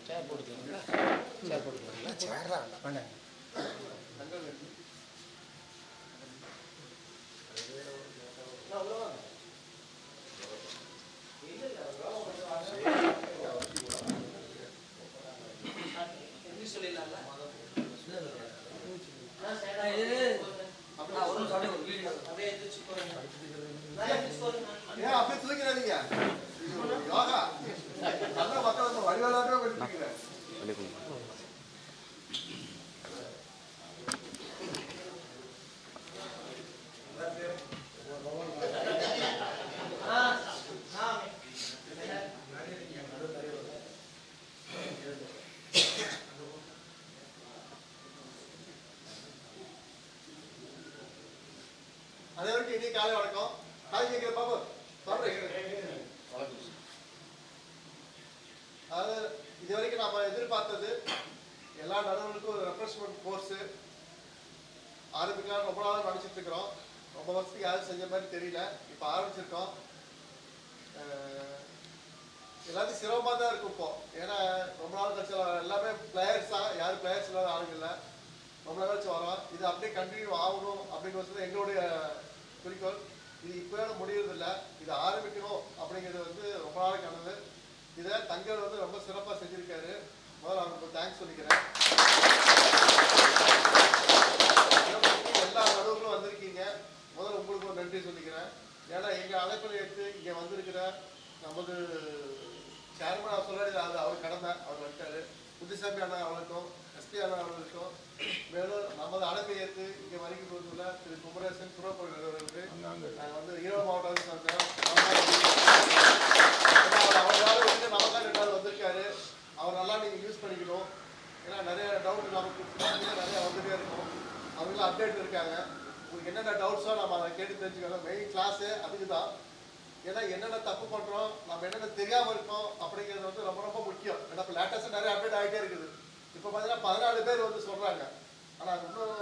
சேர் போட்டுக்கீங்களா? சேர் போட்டுக்கீங்களா? சேர்றா வேண்டாம். அப்படியே தூக்கிறாதீங்க. யோகா அதான் மக்கள் வடிவாளாவே பண்ணிக்கிறேன். அதே வரைக்கும் இனி காலை வணக்கம். காலை கேட்கிற பாபு அதாவது இது வரைக்கும் நம்ம எதிர்பார்த்தது எல்லா நடுவர்களுக்கும் ஒரு ரெஃப்ரெஷ்மெண்ட் கோர்ஸு ஆரம்பிக்கலாம் ரொம்ப நாளாக நினச்சிட்டு இருக்கிறோம். ரொம்ப வருஷத்துக்கு யாரும் செஞ்ச மாதிரி தெரியல. இப்போ ஆரம்பிச்சிருக்கோம். எல்லாத்தையும் சிரமமாக தான் இருக்கும் இப்போ. ஏன்னா ரொம்ப நாள் கழிச்சு எல்லாமே பிளேயர்ஸ் தான். யாரும் பிளேயர்ஸ் இல்லாத ஆளுங்க இல்லை. ரொம்ப நாள் கழிச்சு வரோம். இது அப்படியே கண்டினியூ ஆகணும் அப்படிங்கிறது எங்களுடைய குறிக்கோள். இது இப்போ முடியறதில்லை. இது ஆரம்பிக்கணும் அப்படிங்கிறது வந்து ரொம்ப நாள் கனவு. இதை தங்கர் வந்து ரொம்ப சிறப்பாக செஞ்சுருக்காரு. முதல்ல அவங்களுக்கு தேங்க்ஸ் சொல்லிக்கிறேன். எல்லா நடுவர்களும் வந்திருக்கீங்க. முதல்ல உங்களுக்கு ஒரு நன்றி சொல்லிக்கிறேன். ஏன்னா எங்கள் அழைப்பில் எடுத்து இங்கே வந்திருக்கிற நமது சேர்மன் அவர் சொல்லாடி அது அவர் கடமை. அவர் வந்துட்டார். புத்திசாமி அண்ணா அவர்களுக்கும் எஸ்பி அண்ணா அவர்களுக்கும் மேலும் நமது அழைப்பை ஏற்று இங்கே வரைக்கும் போதுள்ள திரு குமரேசன் சுரப்பூர் அவர்களுக்கு நாங்கள் வந்து ஈரோடு மாவட்டத்தில் வந்தோம். அவரால் வந்து நமக்காக 2 நாள் வந்திருக்காரு. அவர் நல்லா நீங்கள் யூஸ் பண்ணிக்கணும். ஏன்னா நிறைய டவுட் நமக்கு நிறைய வந்துட்டே இருக்கும். அவங்களும் அப்டேட் இருக்காங்க. உங்களுக்கு என்னென்ன டவுட்ஸோ நம்ம அதை கேட்டு தெரிஞ்சுக்கணும். மெயின் கிளாஸு அதுக்கு தான். ஏன்னா என்னென்ன தப்பு பண்ணுறோம், நம்ம என்னென்ன தெரியாமல் இருக்கோம் அப்படிங்கிறது வந்து ரொம்ப ரொம்ப முக்கியம். ஏன்னா இப்போ லேட்டஸ்ட்டாக நிறைய அப்டேட் ஆகிட்டே இருக்குது. இப்போ பார்த்தீங்கன்னா 14 பேர் வந்து சொல்கிறாங்க. ஆனால் இன்னும்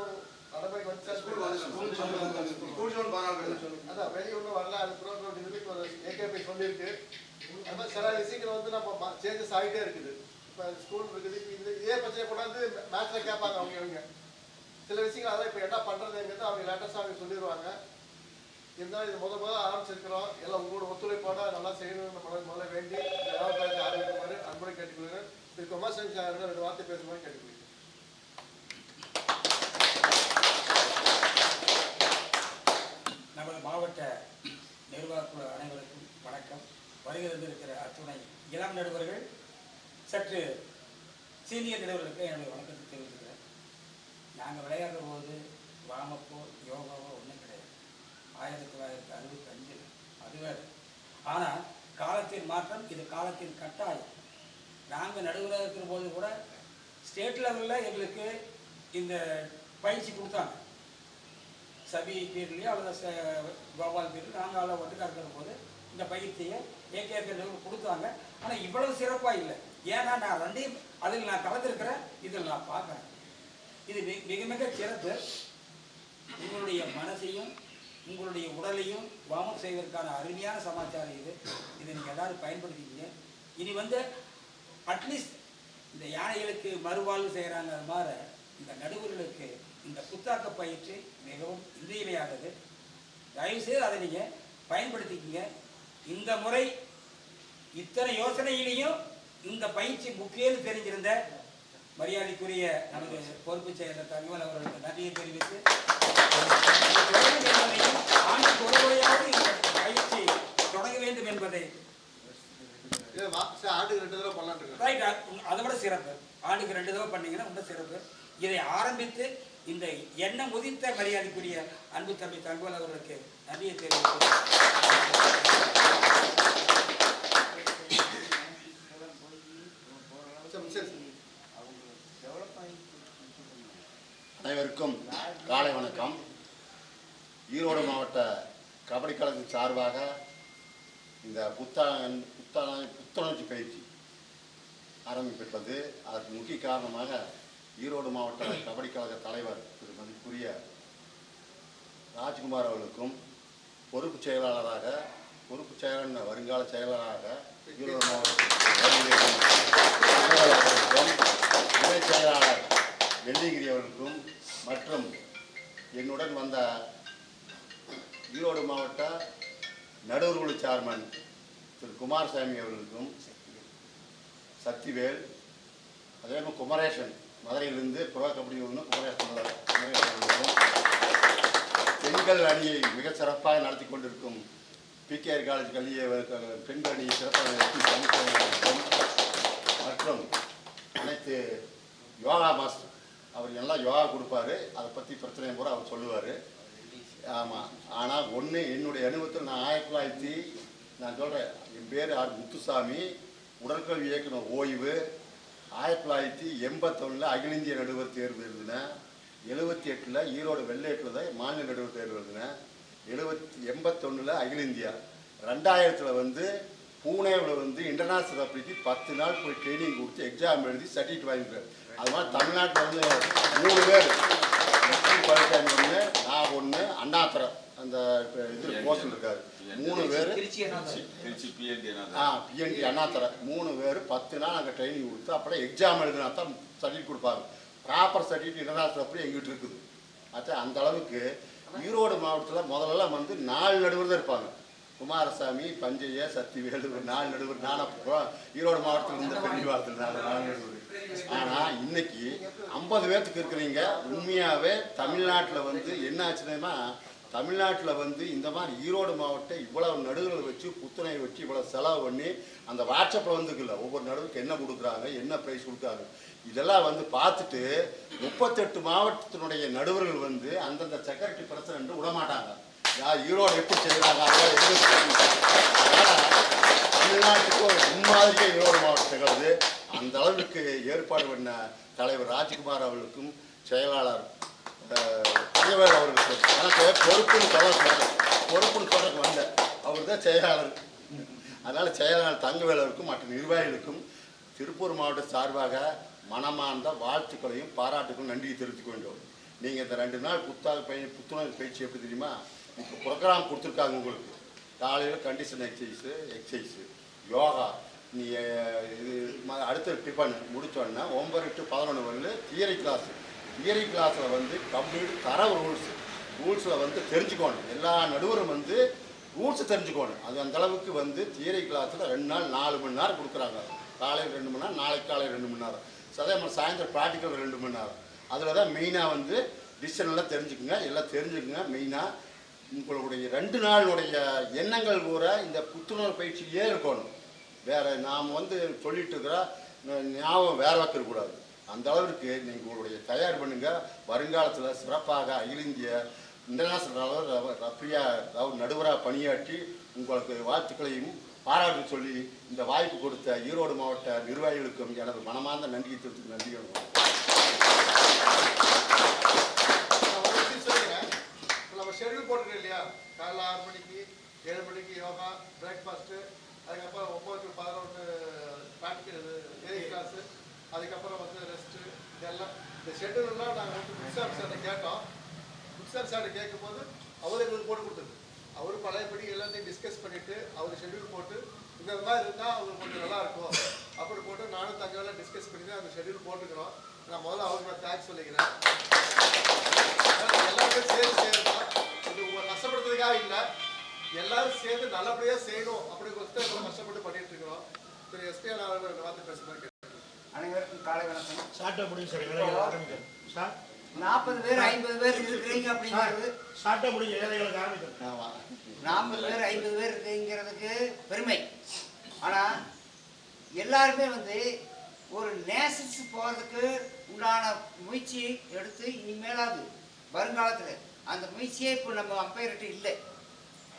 நடைமுறைக்கு வந்து அதான் வெளியே ஒன்றும் வரல. அது ப்ரோக்ராம் இதுக்கு ஒரு ஏகேபி சொல்லியிருக்கு. அது மாதிரி சில விஷயங்கள் வந்து நம்ம சேஞ்சஸ் ஆகிட்டே இருக்குது. இப்போ ஸ்கூல் இருக்குது. இப்போ இதே பிரச்சனை கொண்டாந்து மேட்ச்சில் கேட்பாங்க அவங்க சில விஷயங்கள். அதான் இப்போ என்ன பண்ணுறதுங்கிறது அவங்க லேட்டஸ்ட்டாக அவங்க சொல்லிடுவாங்க. இருந்தாலும் இது முதல்ல ஆரம்பிச்சிருக்கிறோம். எல்லாம் உங்களோட ஒத்துழைப்போட நல்லா செய்யணும்னு முதல்ல வேண்டி வியாபாரத்தை ஆரம்பிக்குமாறு அன்புரை கேட்டுக்கொள்கிறேன். திரு குமாரசாமி சார் 2 வார்த்தை பேசுமாறு கேட்டுக்கொள்கிறேன். நமது மாவட்ட நிர்வாகக்குழு அனைவருக்கும் வணக்கம். வருகிறது இருக்கிற அத்துணை இளம் நடுவர்கள், சற்று சீனியர் நடுவர்களுக்கு என்னுடைய வணக்கத்தை தெரிவித்துக்கிறேன். நாங்கள் விளையாடுற போது வாமப்போ யோகாவோ ஒன்றும் கிடையாது. 1965 அது வேறு. ஆனால் காலத்தின் மாற்றம், இது காலத்தின் கட்டாயம். நாங்கள் நடுவராக இருக்கிற போது கூட ஸ்டேட் லெவலில் எங்களுக்கு இந்த பயிற்சி கொடுத்தாங்க. சபி பீரியட்லேயோ அல்லது கோபால் பீரியட் நாங்கள் அதில் ஒட்டுக்காக இருக்கிற போது இந்த பயிற்சியை ஏகேஆர் கொடுத்தாங்க. ஆனால் இவ்வளவு சிறப்பாக இல்லை. ஏன்னா நான் 2 அதில் நான் கலந்துருக்கிறேன். இதில் நான் பார்க்குறேன். இது மிக மிக சிறப்பு. உங்களுடைய மனசையும் உங்களுடைய உடலையும் வார்ம் செய்வதற்கான அருமையான சமாச்சாரம் இது. இதை நீங்கள் எல்லோரும் பயன்படுத்திக்கிங்க. இனி வந்து அட்லீஸ்ட் இந்த யானைகளுக்கு மறுவாழ்வு செய்கிறாங்க. அது மாதிரி இந்த நடுவர்களுக்கு இந்த புத்தாக்க பயிற்சி மிகவும் இன்றியமையாதது. தயவுசெய்து அதை நீங்கள் பயன்படுத்திக்கிங்க. இந்த முறை இத்தனை யோசனையிலையும் இந்த பயிற்சி முக்கியம்னு தெரிஞ்சிருந்த மரியாதைக்குரிய நமது பொறுப்பு செயலர் தகவல் அவர்களுக்கு நன்றியை தெரிவித்து ஆண்டுக்கு ஒரு முறையாவது இந்த பயிற்சி தொடங்க வேண்டும் என்பதை ஆண்டுக்கு 2 தடவை பண்ணலான்னு ரைட், அதை விட சிறப்பு. ஆண்டுக்கு 2 தடவை பண்ணீங்கன்னா ரொம்ப சிறப்பு. இதை ஆரம்பித்து இந்த எண்ணம் முதித்த மரியாதைக்குரிய அன்பு தம்பி தகவல் அவர்களுக்கு நன்றியை தெரிவித்து அனைவருக்கும் காலை வணக்கம். ஈரோடு மாவட்ட கபடி கழகத்தின் சார்பாக இந்த புத்துணர்ச்சி பயிற்சி ஆரம்பிப்பது அதற்கு முக்கிய காரணமாக ஈரோடு மாவட்ட கபடி கழக தலைவர் திரு மதிப்புக்குரிய ராஜ்குமார் அவர்களுக்கும் பொறுப்பு செயலாளர் வருங்கால செயலாளராக ஈரோடு மாவட்ட துணை செயலாளர் வெள்ளிகிரி அவர்களுக்கும் மற்றும் என்னுடன் வந்த ஈரோடு மாவட்ட நடுவர் குழு சேர்மன் திரு குமாரசாமி அவர்களுக்கும், சக்திவேல், அதே மாதிரி குமரேசன் மதுரையிலிருந்து புரோ கபடி குமரேசன் அவர்களுக்கும், பெண்கள் அணியை மிக சிறப்பாக நடத்தி கொண்டிருக்கும் பிகேஆர் காலேஜ் கல்வியை பெண்கள் அணியை சிறப்பாக நடத்தி மற்றும் அனைத்து யோகா மாஸ்டர் அவர் எல்லாம் யோகா கொடுப்பாரு. அதை பற்றி பிரச்சனையை பூரா அவர் சொல்லுவார். ஆமாம், ஆனால் ஒன்று என்னுடைய அனுபவத்தில் நான் சொல்கிறேன், என் பேர் முத்துசாமி, உடற்கல்வி இயக்குனர் ஓய்வு. 1981 அகில இந்திய நடுவர் தேர்வு எழுதினேன். 78 ஈரோடு வெள்ளையட்டில் தான் மாநில நடுவர் தேர்வு எழுதினேன். 81 அகில இந்தியா. 2000 பூனேவில் இன்டர்நேஷனல் அப்ளிக்கு 10 நாள் போய் ட்ரைனிங் கொடுத்து எக்ஸாம் எழுதி சர்டிஃபிகேட் வாங்கிக்கிறேன். அது மாதிரி தமிழ்நாட்டில் 3 பேர், பழனிசாமி ஒன்று, நான் ஒன்று, அண்ணாத்திரம் அந்த இது போஸ்டில் இருக்காரு, 3 பேர் பிஎன்டி அண்ணாத்திரம் 3 பேர் 10 நாள் அங்கே ட்ரைனிங் கொடுத்து அப்புறம் எக்ஸாம் எழுதினா தான் சர்டிஃபிகேட் கொடுப்பாங்க. ப்ராப்பர் சர்டிஃபிகேட் இன்டர்நேஷனல் அப்படி எங்கிட்ட இருக்குது. ஆச்சா, அந்த அளவுக்கு ஈரோடு மாவட்டத்தில் முதல்லலாம் 4 நடுவர் தான் இருப்பாங்க. குமாரசாமி, பஞ்சையா, சக்திவேலு, 4 நடுவர். நானும் ஈரோடு மாவட்டத்தில் இருந்த பெரிய வாரத்தில் 4 நடுவர். ஆனால் இன்னைக்கு 50 பேர்த்துக்கு இருக்கிறீங்க. உண்மையாகவே தமிழ்நாட்டில் என்ன ஆச்சுன்னா, தமிழ்நாட்டில் இந்த மாதிரி ஈரோடு மாவட்டம் இவ்வளவு நடுகளை வச்சு புத்துணை வச்சு இவ்வளோ செலவு பண்ணி அந்த வாட்ஸ்அப்பில் வந்துக்குல்ல ஒவ்வொரு நடுவுக்கு என்ன கொடுக்குறாங்க, என்ன ப்ரைஸ் கொடுக்குறாங்க, இதெல்லாம் பார்த்துட்டு 38 மாவட்டத்தினுடைய நடுவர்கள் அந்தந்த செக்ரட்டரி பிரசிடண்ட் விடமாட்டாங்க. ஈரோடு எப்படி செய்கிறாங்க, அதனால் தமிழ்நாட்டுக்கு ஒரு முன்மாதிரியே ஈரோடு மாவட்டம் திகழ்து. அந்த அளவுக்கு ஏற்பாடு பண்ண தலைவர் ராஜ்குமார் அவர்களுக்கும் செயலாளர் தங்கவேல் அவர்களுக்கும் எனக்கு பொறுப்புன்னு சொல்றதுக்கு வந்த அவர் தான் செயலாளர். அதனால் செயலாளர் தங்கவேல் அவருக்கும் மற்ற நிர்வாகிகளுக்கும் திருப்பூர் மாவட்ட சார்பாக மனமார்ந்த வாழ்த்துக்களையும் பாராட்டுக்களையும் நன்றியை தெரிவித்துக்க வேண்டும். நீங்கள் இந்த 2 நாள் புத்துணர்வு பயிற்சி எப்படி தெரியுமா, இப்போ ப்ரோக்ராம் கொடுத்துருக்காங்க உங்களுக்கு. காலையில் கண்டிஷன் எக்ஸசைஸு, யோகா, நீ இது அடுத்த டிஃபன் முடித்தோன்னா 9 to 11 தியரி கிளாஸ். தியரி கிளாஸில் கம்ப்ளீட் தரவு ரூல்ஸில் தெரிஞ்சுக்கணும். எல்லா நடுவரும் ரூல்ஸ் தெரிஞ்சுக்கணும். அது அந்தளவுக்கு தியரி கிளாஸில் 2 நாள் 4 மணி நேரம் கொடுக்குறாங்க. காலையில் 2 மணி நேரம், நாளைக்கு காலையில் 2 மணி நேரம், அதே மாதிரி சாயந்தரம் ப்ராக்டிக்கல் 2 மணி நேரம். அதில் தான் மெயினாக டிசிஷன்லாம் தெரிஞ்சுக்குங்க, எல்லாம் தெரிஞ்சுக்குங்க. மெயினாக உங்களுடைய 2 நாளுடைய எண்ணங்கள் கூட இந்த புத்துணர்வு பயிற்சியிலே இருக்கணும். வேறு நாம் சொல்லிட்டு இருக்கிற ஞாபகம் வேற வைக்கக்கூடாது. அந்த அளவிற்கு நீங்கள் உங்களுடைய தயார் பண்ணுங்கள். வருங்காலத்தில் சிறப்பாக அகில இந்திய இன்டர்நேஷனல் நடுவராக பணியாற்றி உங்களுக்கு வாழ்த்துக்களையும் பாராட்டு சொல்லி இந்த வாய்ப்பு கொடுத்த ஈரோடு மாவட்ட நிர்வாகிகளுக்கும் எனது மனமார்ந்த நன்றி தெரிவித்து நன்றி. நம்ம ஷெட்யூல் போட்டுருக்கோம் இல்லையா, காலைல 6 மணிக்கு 7 மணிக்கு யோகா, பிரேக்ஃபாஸ்ட்டு, அதுக்கப்புறம் 9 to 11 ப்ராக்டிக்கல் தியரி கிளாஸு, அதுக்கப்புறம் ரெஸ்ட்டு, இதெல்லாம் இந்த ஷெட்யூல்லாம் நாங்கள் புக்ஸார் சார்ட்ட கேட்டோம். புக்ஸார் சார்ட்ட கேட்கும்போது அவர் எங்களுக்கு போட்டு கொடுத்தது. அவர் பழையபடி எல்லாத்தையும் டிஸ்கஸ் பண்ணிவிட்டு அவர் ஷெட்யூல் போட்டு இந்த மாதிரி இருந்தால் அவங்களுக்கு கொஞ்சம் நல்லாயிருக்கும் அப்படி போட்டு நானும் தங்கவெல்லாம் டிஸ்கஸ் பண்ணி தான் அந்த ஷெட்யூல் போட்டுக்கிறோம். நான் முதல்ல அவருக்கு நான் தேங்க்ஸ் சொல்லிக்கிறேன். எல்லாருமே சேர்ந்து செய்யணும். இது உங்களை கஷ்டப்படுறதுக்காக இல்லை, எல்லாரும் சேர்ந்து நல்லபடியாக செய்யணும் அப்படிங்கிறத கஷ்டப்பட்டு பண்ணிட்டு இருக்கிறோம். திரு எஸ்பிஎன் அவர்கள் ரெண்டு வார்த்தை பேசுகிறாங்க. அனைவருக்கும் காலை வணக்கம். ஷார்ட்டாக முடியும் சார், ஏழைகளை ஆரம்பிக்கிறேன். 40 பேர் 50 பேர் இருக்கிறீங்க அப்படிங்கிறது, ஷார்ட்டாக முடியும், ஏழைகளுக்கு ஆரம்பிக்கிறேன். 40 பேர் 50 பேர் இருக்குங்கிறதுக்கு பெருமை. ஆனால் எல்லாருமே வந்து ஒரு நேஷன்ஸ் போகிறதுக்கு உண்டான முயற்சி எடுத்து இனிமேலாது வருங்காலத்தில் அந்த முயற்சியே இப்போ நம்ம அம்பையர்கிட்ட இல்லை.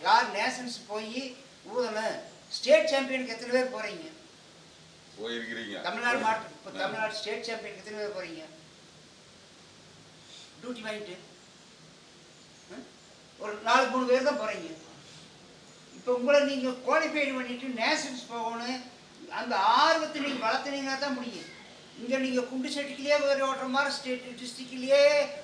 யார் நேஷன்ஸ் போய் ஊதணும், ஸ்டேட் சாம்பியனுக்கு எத்தனை பேர் போகிறீங்க? போயிருக்கிறீங்க. தமிழ்நாடு மாட்டு இப்போ தமிழ்நாடு ஸ்டேட் சாம்பியனுக்கு எத்தனை பேர் போகிறீங்க டியூட்டி வாங்கிட்டு? ஒரு 4-3 பேர் தான் போகிறீங்க. இப்போ உங்களை நீங்கள் குவாலிஃபைடு பண்ணிட்டு நேஷன்ஸ் போகணும், அந்த ஆர்வத்தை நீங்கள் வளர்த்துனீங்கன்னா தான் முடியும். இங்கே நீங்கள் குண்டு செட்டுக்குள்ளேயே ஒரு ஓட்டுற மாதிரி ஸ்டேட் டிஸ்ட்ரிக்ட்லேயே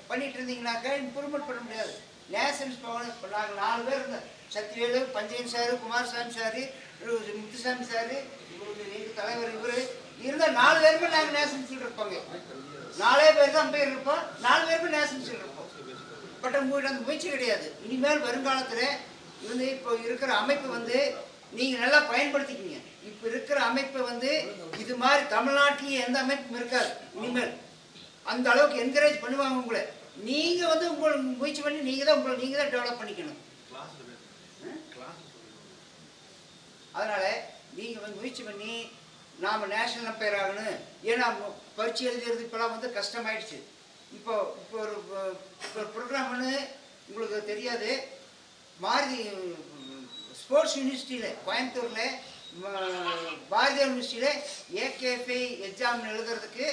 பண்ணிட்டு இருந்தீங்கன்னாக்கா இம்ப்ரூவ்மெண்ட் பண்ண முடியாது. நேஷன்ஸ் போகணும். இப்போ நாங்கள் 4 பேர் இருந்தோம், Sathyavelu, Panchayan sir, Kumarasamy sir, Muthusamy sir, எங்கள் தலைவர் இவர் இருந்தால் 4 பேருமே நாங்கள் நேஷன்ஸில் இருப்போங்க. 4 பேர் தான் பேர் இருப்போம், 4 பேருமே நேஷன்ஸில் இருப்போம். பட் உங்கள்கிட்ட அந்த முயற்சி கிடையாது. இனிமேல் வருங்காலத்தில் வந்து இப்போ இருக்கிற அமைப்பு வந்து நீங்கள் நல்லா பயன்படுத்திக்கிங்க. இப்போ இருக்கிற அமைப்பை வந்து இது மாதிரி தமிழ்நாட்டிலேயே எந்த அமைப்பும் இருக்காது. இனிமேல் அந்த அளவுக்கு என்கரேஜ் பண்ணுவாங்க உங்களை. நீங்கள் வந்து உங்களை முயற்சி பண்ணி நீங்கள் தான் டெவலப் பண்ணிக்கணும். அதனால் நீங்கள் வந்து முயற்சி பண்ணி நாம் நேஷனல் அம்பையர் ஆகணும். ஏன்னா பரீட்சை எழுதுறது இப்போலாம் வந்து கஷ்டமாயிடுச்சு. இப்போ ஒரு ப்ரோக்ராம் ஒன்று உங்களுக்கு தெரியாது, மாருதி ஸ்போர்ட்ஸ் யூனிவர்சிட்டியில் கோயம்புத்தூரில் பாரதியார் யூனிவர்சிட்டியில் ஏகேஎஃப்ஐ எக்ஸாம் எழுதுறதுக்கு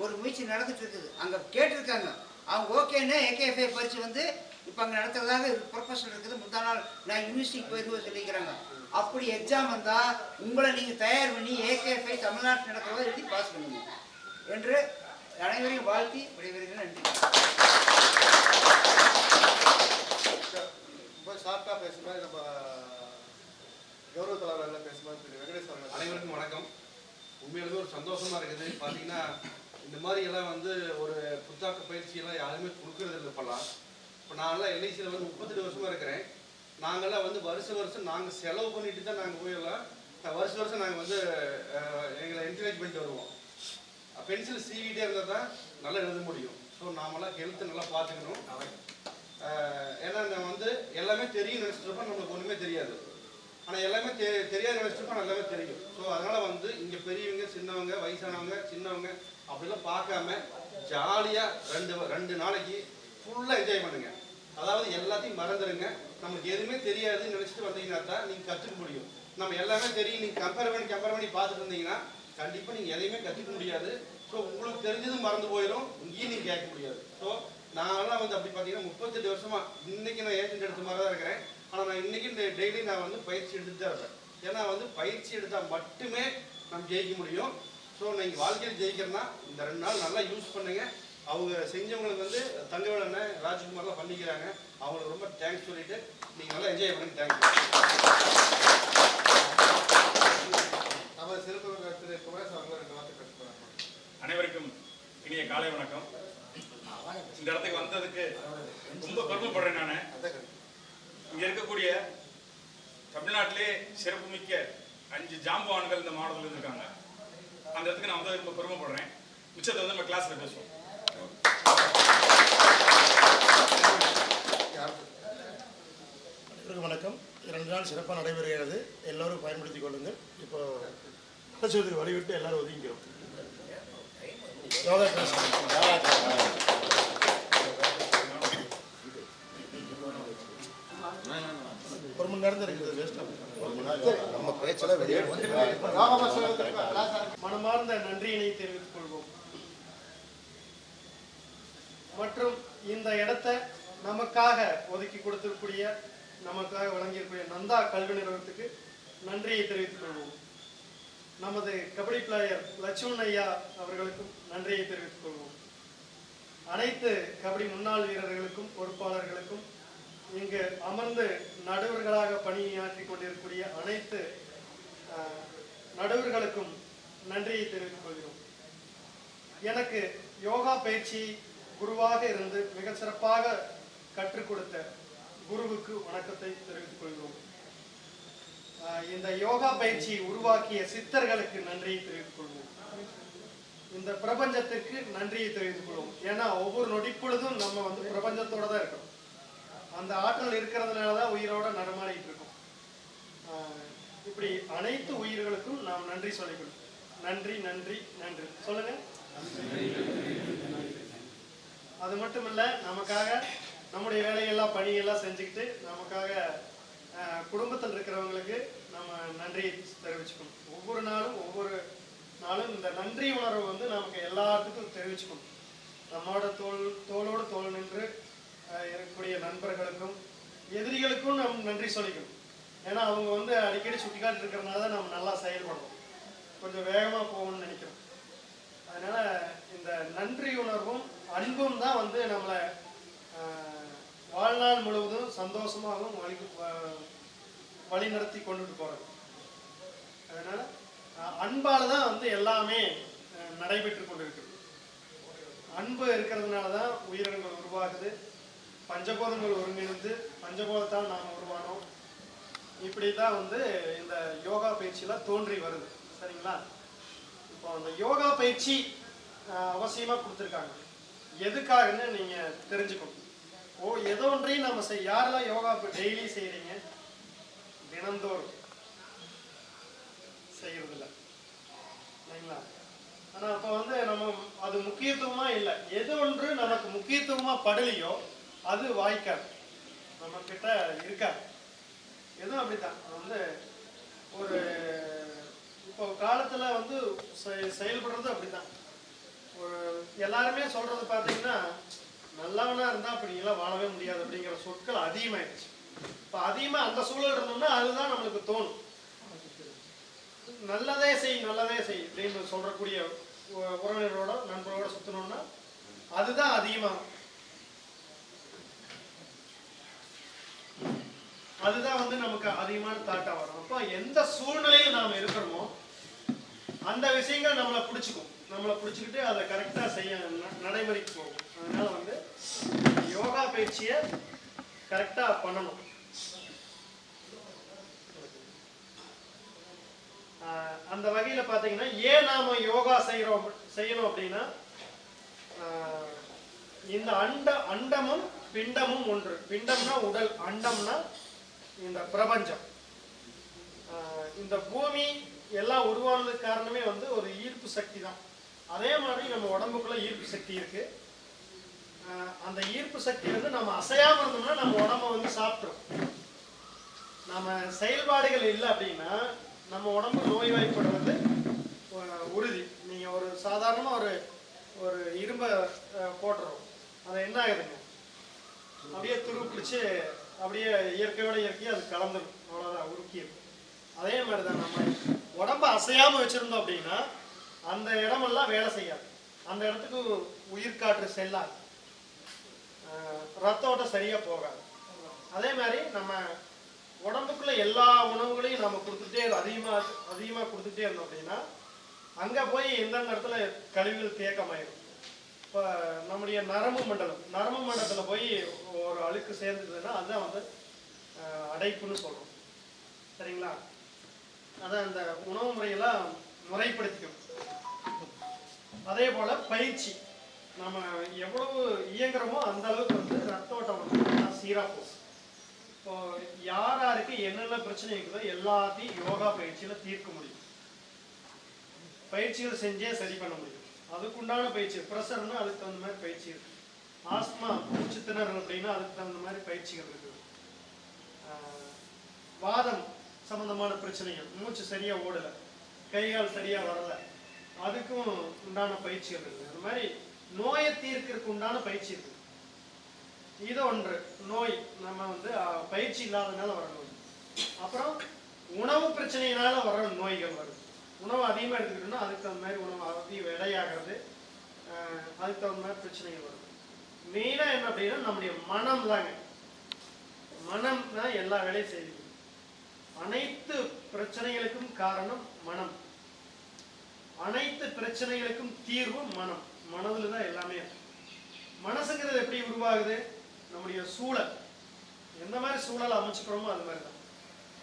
ஒரு முயற்சி நடந்துட்டு இருக்குது. அங்கே கேட்டிருக்காங்க, அவங்க ஓகேன்னு ஏகேஎஃப்ஐ பரீட்சை வந்து இப்போ அங்கே நடத்துறதாக ப்ரொஃபஸர் இருக்குது. முந்தா நாள் நான் யூனிவர்சிட்டிக்கு போயிருந்து சொல்லிக்கிறாங்க. அப்படி எக்ஸாம் வந்தால் உங்களை நீங்கள் தயார் பண்ணி ஏகேஎஃப்ஐ தமிழ்நாட்டில் நடக்கிறத எழுதி பாஸ் பண்ணுங்க என்று அனைவரையும் வாழ்த்தி விடைபெறுகிறேன். நன்றி. இப்போ ஷார்ட்டாக பேசும்போது நம்ம கௌரவ தலைவர்கள் பேசும்போது திரு வெங்கடேஷ் அவர்கள். அனைவருக்கும் வணக்கம். உண்மையிலுமே ஒரு சந்தோஷமா இருக்குது. பார்த்தீங்கன்னா இந்த மாதிரி எல்லாம் வந்து ஒரு புத்தாக்க பயிற்சியெல்லாம் யாருமே கொடுக்கறது இல்லை இப்போல்லாம். இப்போ நான்லாம் எல்ஐசியில் வந்து 38 வருஷமா இருக்கிறேன். நாங்கள்லாம் வந்து வருஷம் நாங்கள் செலவு பண்ணிட்டு தான் நாங்கள் போயிடலாம். வருஷம் நாங்கள் வந்து எங்களை என்கரேஜ் பண்ணிட்டு வருவோம். பென்சில் சீவிட்டே இருந்தால் தான் நல்லா எழுத முடியும். ஸோ நாமெல்லாம் ஹெல்த்தை நல்லா பார்த்துக்கணும். ஏன்னா நம்ம வந்து எல்லாமே தெரியும் நினச்சிட்டு இருப்போம், நம்மளுக்கு ஒன்றுமே தெரியாது. ஆனால் எல்லாமே தெரியாது நினச்சிட்டு இருப்போம், எல்லாமே தெரியும். ஸோ அதனால் வந்து இங்கே பெரியவங்க, சின்னவங்க, வயசானவங்க, சின்னவங்க அப்படிலாம் பார்க்காம ஜாலியாக 2 நாளைக்கு ஃபுல்லாக என்ஜாய் பண்ணுங்க. அதாவது எல்லாத்தையும் மறந்துடுங்க. நமக்கு எதுவுமே தெரியாதுன்னு நினச்சிட்டு வந்தீங்கன்னா தான் நீங்கள் கற்றுக்க முடியும். நம்ம எல்லாமே தெரியும், நீங்கள் கம்பேர் பண்ணி பார்த்துட்டு இருந்தீங்கன்னா கண்டிப்பாக நீங்கள் எதையுமே கற்றுக்க முடியாது. ஸோ உங்களுக்கு தெரிஞ்சதும் மறந்து போயிடும், இங்கேயும் நீங்கள் கேட்க முடியாது. ஸோ நான்லாம் வந்து அப்படி பார்த்தீங்கன்னா 38 வருஷமா இன்னைக்கு நான் ஏஜென்ட் எடுத்த மாதிரி தான் இருக்கிறேன். ஆனால் நான் இன்னைக்கு டெய்லி நான் வந்து பயிற்சி எடுத்துட்டு தான் இருப்பேன். ஏன்னா வந்து பயிற்சி எடுத்தால் மட்டுமே நம்ம ஜெயிக்க முடியும். ஸோ நீங்கள் வாழ்க்கையில் ஜெயிக்கிறேன்னா இந்த 2 நாள் நல்லா யூஸ் பண்ணுங்க. அவங்க செஞ்சவங்களுக்கு வந்து தங்கவேல் அண்ணன், ராஜ்குமார்லாம் பண்ணிக்கிறாங்க. அவங்களுக்கு ரொம்ப தேங்க்ஸ் சொல்லிட்டு நீங்கள் நல்லா என்ஜாய் பண்ணுங்க. தேங்க்யூ. நம்ம சிறப்பு திரு குமரேசன் அவர்கள் 2 வார்த்தை பேச போகிறாங்க. அனைவருக்கும் இனிய காலை வணக்கம். இந்த இடத்துக்கு வந்ததுக்கு ரொம்ப பெருமைப்படுறேன். நான் இங்கே இருக்கக்கூடிய தமிழ்நாட்டிலே சிறப்புமிக்க 5 ஜாம்பவான்கள் இந்த மாவட்டத்தில் இருக்காங்க. அந்த இடத்துக்கு நான் வந்து ரொம்ப பெருமைப்படுறேன். மிச்சத்தை வந்து நம்ம கிளாஸில் பேசுவோம். அனைவருக்கும் வணக்கம். 2 நாள் சிறப்பாக நடைபெறுகிறது. எல்லோரும் பயன்படுத்திக் கொள்ளுங்கள். இப்போ பேசுவதற்கு வழிவிட்டு எல்லாரும் ஒதுங்கிறோம். யோகா கிளாஸ் ஒரு மணி நேரம் தான் இருக்குது. வேஸ்ட்டாக நம்ம பேச்செல்லாம் வெளியே மனமார்ந்த நன்றியினை தெரிவித்துக் கொள்வோம். மற்றும் இந்த இடத்தை நமக்காக ஒதுக்கி கொடுத்திருக்கூடிய, நமக்காக வழங்கியிருக்கூடிய நந்தா கல்வி நிறுவனத்துக்கு நன்றியை தெரிவித்துக் கொள்வோம். நமது கபடி பிளேயர் லட்சுமண் ஐயா அவர்களுக்கும் நன்றியை தெரிவித்துக் கொள்வோம். அனைத்து கபடி முன்னாள் வீரர்களுக்கும் பொறுப்பாளர்களுக்கும் இங்கு அமர்ந்து நடுவர்களாக பணியாற்றி கொண்டிருக்கக்கூடிய அனைத்து நடுவர்களுக்கும் நன்றியை தெரிவித்துக் கொள்கிறோம். எனக்கு யோகா பயிற்சி குருவாக இருந்து மிக சிறப்பாக கற்றுக் கொடுத்த குருவுக்கு வணக்கத்தை தெரிவித்துக் கொள்கிறோம். இந்த யோகா பயிற்சி உருவாக்கிய சித்தர்களுக்கு நன்றியை தெரிவித்துக் கொள்வோம். இந்த பிரபஞ்சத்திற்கு நன்றியை தெரிவித்துக் கொள்வோம். ஏன்னா ஒவ்வொரு நொடிப்பொழுதும் நம்ம வந்து பிரபஞ்சத்தோட தான் இருக்கோம். அந்த ஆற்றல் இருக்கிறதுனால தான் உயிரோட நடமாடிட்டு இருக்கோம். இப்படி அனைத்து உயிர்களுக்கும் நாம் நன்றி சொல்லிக்கணும். நன்றி நன்றி நன்றி சொல்லுங்க. அது மட்டும் இல்லை, நமக்காக நம்முடைய வேலையெல்லாம் பணியெல்லாம் செஞ்சுக்கிட்டு நமக்காக குடும்பத்தில் இருக்கிறவங்களுக்கு நம்ம நன்றியை தெரிவிச்சுக்கணும். ஒவ்வொரு நாளும் இந்த நன்றி உணர்வு வந்து நமக்கு எல்லாத்துக்கும் தெரிவிச்சுக்கணும். நம்மோட தோளோடு தோல் நின்று இருக்கக்கூடிய நண்பர்களுக்கும் எதிரிகளுக்கும் நம்ம நன்றி சொல்லிக்கணும். ஏன்னா அவங்க வந்து அடிக்கடி சுட்டிக்காட்டு இருக்கிறதுனால தான் நம்ம நல்லா செயல்படுறோம், கொஞ்சம் வேகமாக போகணும்னு நினைக்கிறோம். அதனால இந்த நன்றி உணர்வும் அன்பும் தான் வந்து நம்மளை வாழ்நாள் முழுவதும் சந்தோஷமாகவும் வழி நடத்தி கொண்டுட்டு போகிறது. அதனால அன்பால் தான் வந்து எல்லாமே நடைபெற்று கொண்டு இருக்குது. அன்பு இருக்கிறதுனால தான் உயிரினங்கள் உருவாகுது, பஞ்சபோதங்கள் ஒருங்கிணைந்து பஞ்சபோதத்தால் நாம் உருவானோம். இப்படி தான் வந்து இந்த யோகா பயிற்சியில் தோன்றி வருது. சரிங்களா? இப்போ அந்த யோகா பயிற்சி அவசியமாக கொடுத்துருக்காங்க. எதுக்காகன்னு நீங்கள் தெரிஞ்சுக்கணும். ஏதோ ஒன்றையும் நம்ம யாரெல்லாம் யோகா டெய்லி செய்கிறீங்க, தினந்தோறும் செய்யறதில்ல இல்லைங்களா? ஆனால் அப்போ வந்து நம்ம அது முக்கியத்துவமாக இல்லை. எது ஒன்று நமக்கு முக்கியத்துவமாக படலையோ அது வாய்க்காது, நம்ம கிட்ட இருக்காது. எதுவும் அப்படித்தான் வந்து ஒரு இப்போ காலத்தில் வந்து செயல்படுறது அப்படித்தான். ஒரு எல்லாருமே சொல்றது பார்த்தீங்கன்னா, நல்லவனா இருந்தால் அப்படிங்கெல்லாம் வாழவே முடியாது அப்படிங்கிற சொற்கள் அதிகமாயிடுச்சு. இப்போ அதிகமாக அந்த சூழல் இருந்தோம்னா அதுதான் நம்மளுக்கு தோணும். நல்லதே செய் அப்படின்னு சொல்றக்கூடிய உறவினரோட நண்பரோட சுற்றணும்னா அதுதான் அதிகமாகும். அதுதான் வந்து நமக்கு அதிகமான தாட்டா வரும். அப்போ எந்த சூழ்நிலையில் நாம் இருக்கிறோமோ அந்த விஷயங்கள் நம்மளை பிடிச்சிக்கிட்டு அதை கரெக்டாக செய்ய நடைமுறைக்கு போகும். அதனால வந்து யோகா பயிற்சியை கரெக்டாக பண்ணணும். அந்த வகையில் பார்த்தீங்கன்னா, ஏன் நாம் யோகா செய்யணும் அப்படின்னா, இந்த அண்டமும் பிண்டமும் ஒன்று. பிண்டம்னா உடல், அண்டம்னா இந்த பிரபஞ்சம். இந்த பூமி எல்லாம் உருவானதுக்கு காரணமே வந்து ஒரு ஈர்ப்பு சக்தி தான். அதே மாதிரி நம்ம உடம்புக்குள்ள ஈர்ப்பு சக்தி இருக்கு. அந்த ஈர்ப்பு சக்தி வந்து நம்ம அசையாம இருந்தோம்னா நம்ம உடம்ப வந்து சாப்பிட்றோம். நம்ம செயல்பாடுகள் இல்லை அப்படின்னா நம்ம உடம்பு நோய்வாய்ப்படுறது உறுதி. நீங்க ஒரு சாதாரணமாக ஒரு இரும்பை போட்டுறோம், அது என்ன ஆகுதுங்க, அப்படியே துரு பிடிச்சி அப்படியே இயற்கையோட இயற்கையாக அது கலந்துடும், அவ்வளோதான், உருக்கிடும். அதே மாதிரி தான் நம்ம உடம்ப அசையாமல் வச்சுருந்தோம் அப்படின்னா அந்த இடமெல்லாம் வேலை செய்யாது, அந்த இடத்துக்கு உயிர்காற்று செல்லாது, ரத்த ஓட்டம் சரியாக போகாது. அதே மாதிரி நம்ம உடம்புக்குள்ள எல்லா உணவுகளையும் நம்ம கொடுத்துட்டே அதிகமாக கொடுத்துட்டே இருந்தோம் அப்படின்னா அங்கே போய் எந்தெந்த இடத்துல கழிவுகள் தேக்கமாயிடும். இப்போ நம்முடைய நரம்பு மண்டலத்தில் போய் ஒரு அழுக்கு சேர்ந்துக்குதுன்னா அதுதான் வந்து அடைப்புன்னு சொல்கிறோம். சரிங்களா? அதான் இந்த உணவு முறையெல்லாம் முறைப்படுத்திக்கணும். அதே போல் பயிற்சி, நம்ம எவ்வளவு இயங்குறோமோ அந்த அளவுக்கு வந்து ரத்த ஓட்டம் வந்து சீராக போகும். இப்போ யாருக்கு என்னென்ன பிரச்சனை இருக்குதோ எல்லாத்தையும் யோகா பயிற்சியில் தீர்க்க முடியும். பயிற்சிகள் செஞ்சே சரி பண்ண முடியும். அதுக்குண்டான பயிற்சி, ப்ரெஷர்னா அதுக்கு தகுந்த மாதிரி பயிற்சி இருக்கு. ஆஸ்மா, மூச்சு திணறல் அப்படின்னா அதுக்கு தகுந்த மாதிரி பயிற்சிகள் இருக்குது. வாதம் சம்பந்தமான பிரச்சனைகள், மூச்சு சரியா ஓடலை, கைகால் சரியா வரலை, அதுக்கும் உண்டான பயிற்சிகள் இருக்குது. அது மாதிரி நோயை தீர்க்கிறதுக்கு உண்டான பயிற்சி இருக்குது. இது ஒன்று. நோய் நம்ம வந்து பயிற்சி இல்லாதனால வர நோய். அப்புறம் உணவு பிரச்சனையினால வர நோய்கள் வருது. உணவு அதிகமாக எடுத்துக்கிட்டோம்னா அதுக்கு தகுந்த மாதிரி உணவு அதிக விடையாகிறது, அதுக்கு தகுந்த மாதிரி பிரச்சனைகள் வருது. மெயினாக என்ன அப்படின்னா நம்முடைய மனம் தாங்க. மனம் தான் எல்லா வேலையும் செய்யுது. அனைத்து பிரச்சனைகளுக்கும் காரணம் மனம், அனைத்து பிரச்சனைகளுக்கும் தீர்வு மனம். மனதில் தான் எல்லாமே. மனசுங்கிறது எப்படி உருவாகுது? நம்முடைய சூழல், எந்த மாதிரி சூழலை அமைச்சுக்கிறோமோ அது மாதிரி தான்.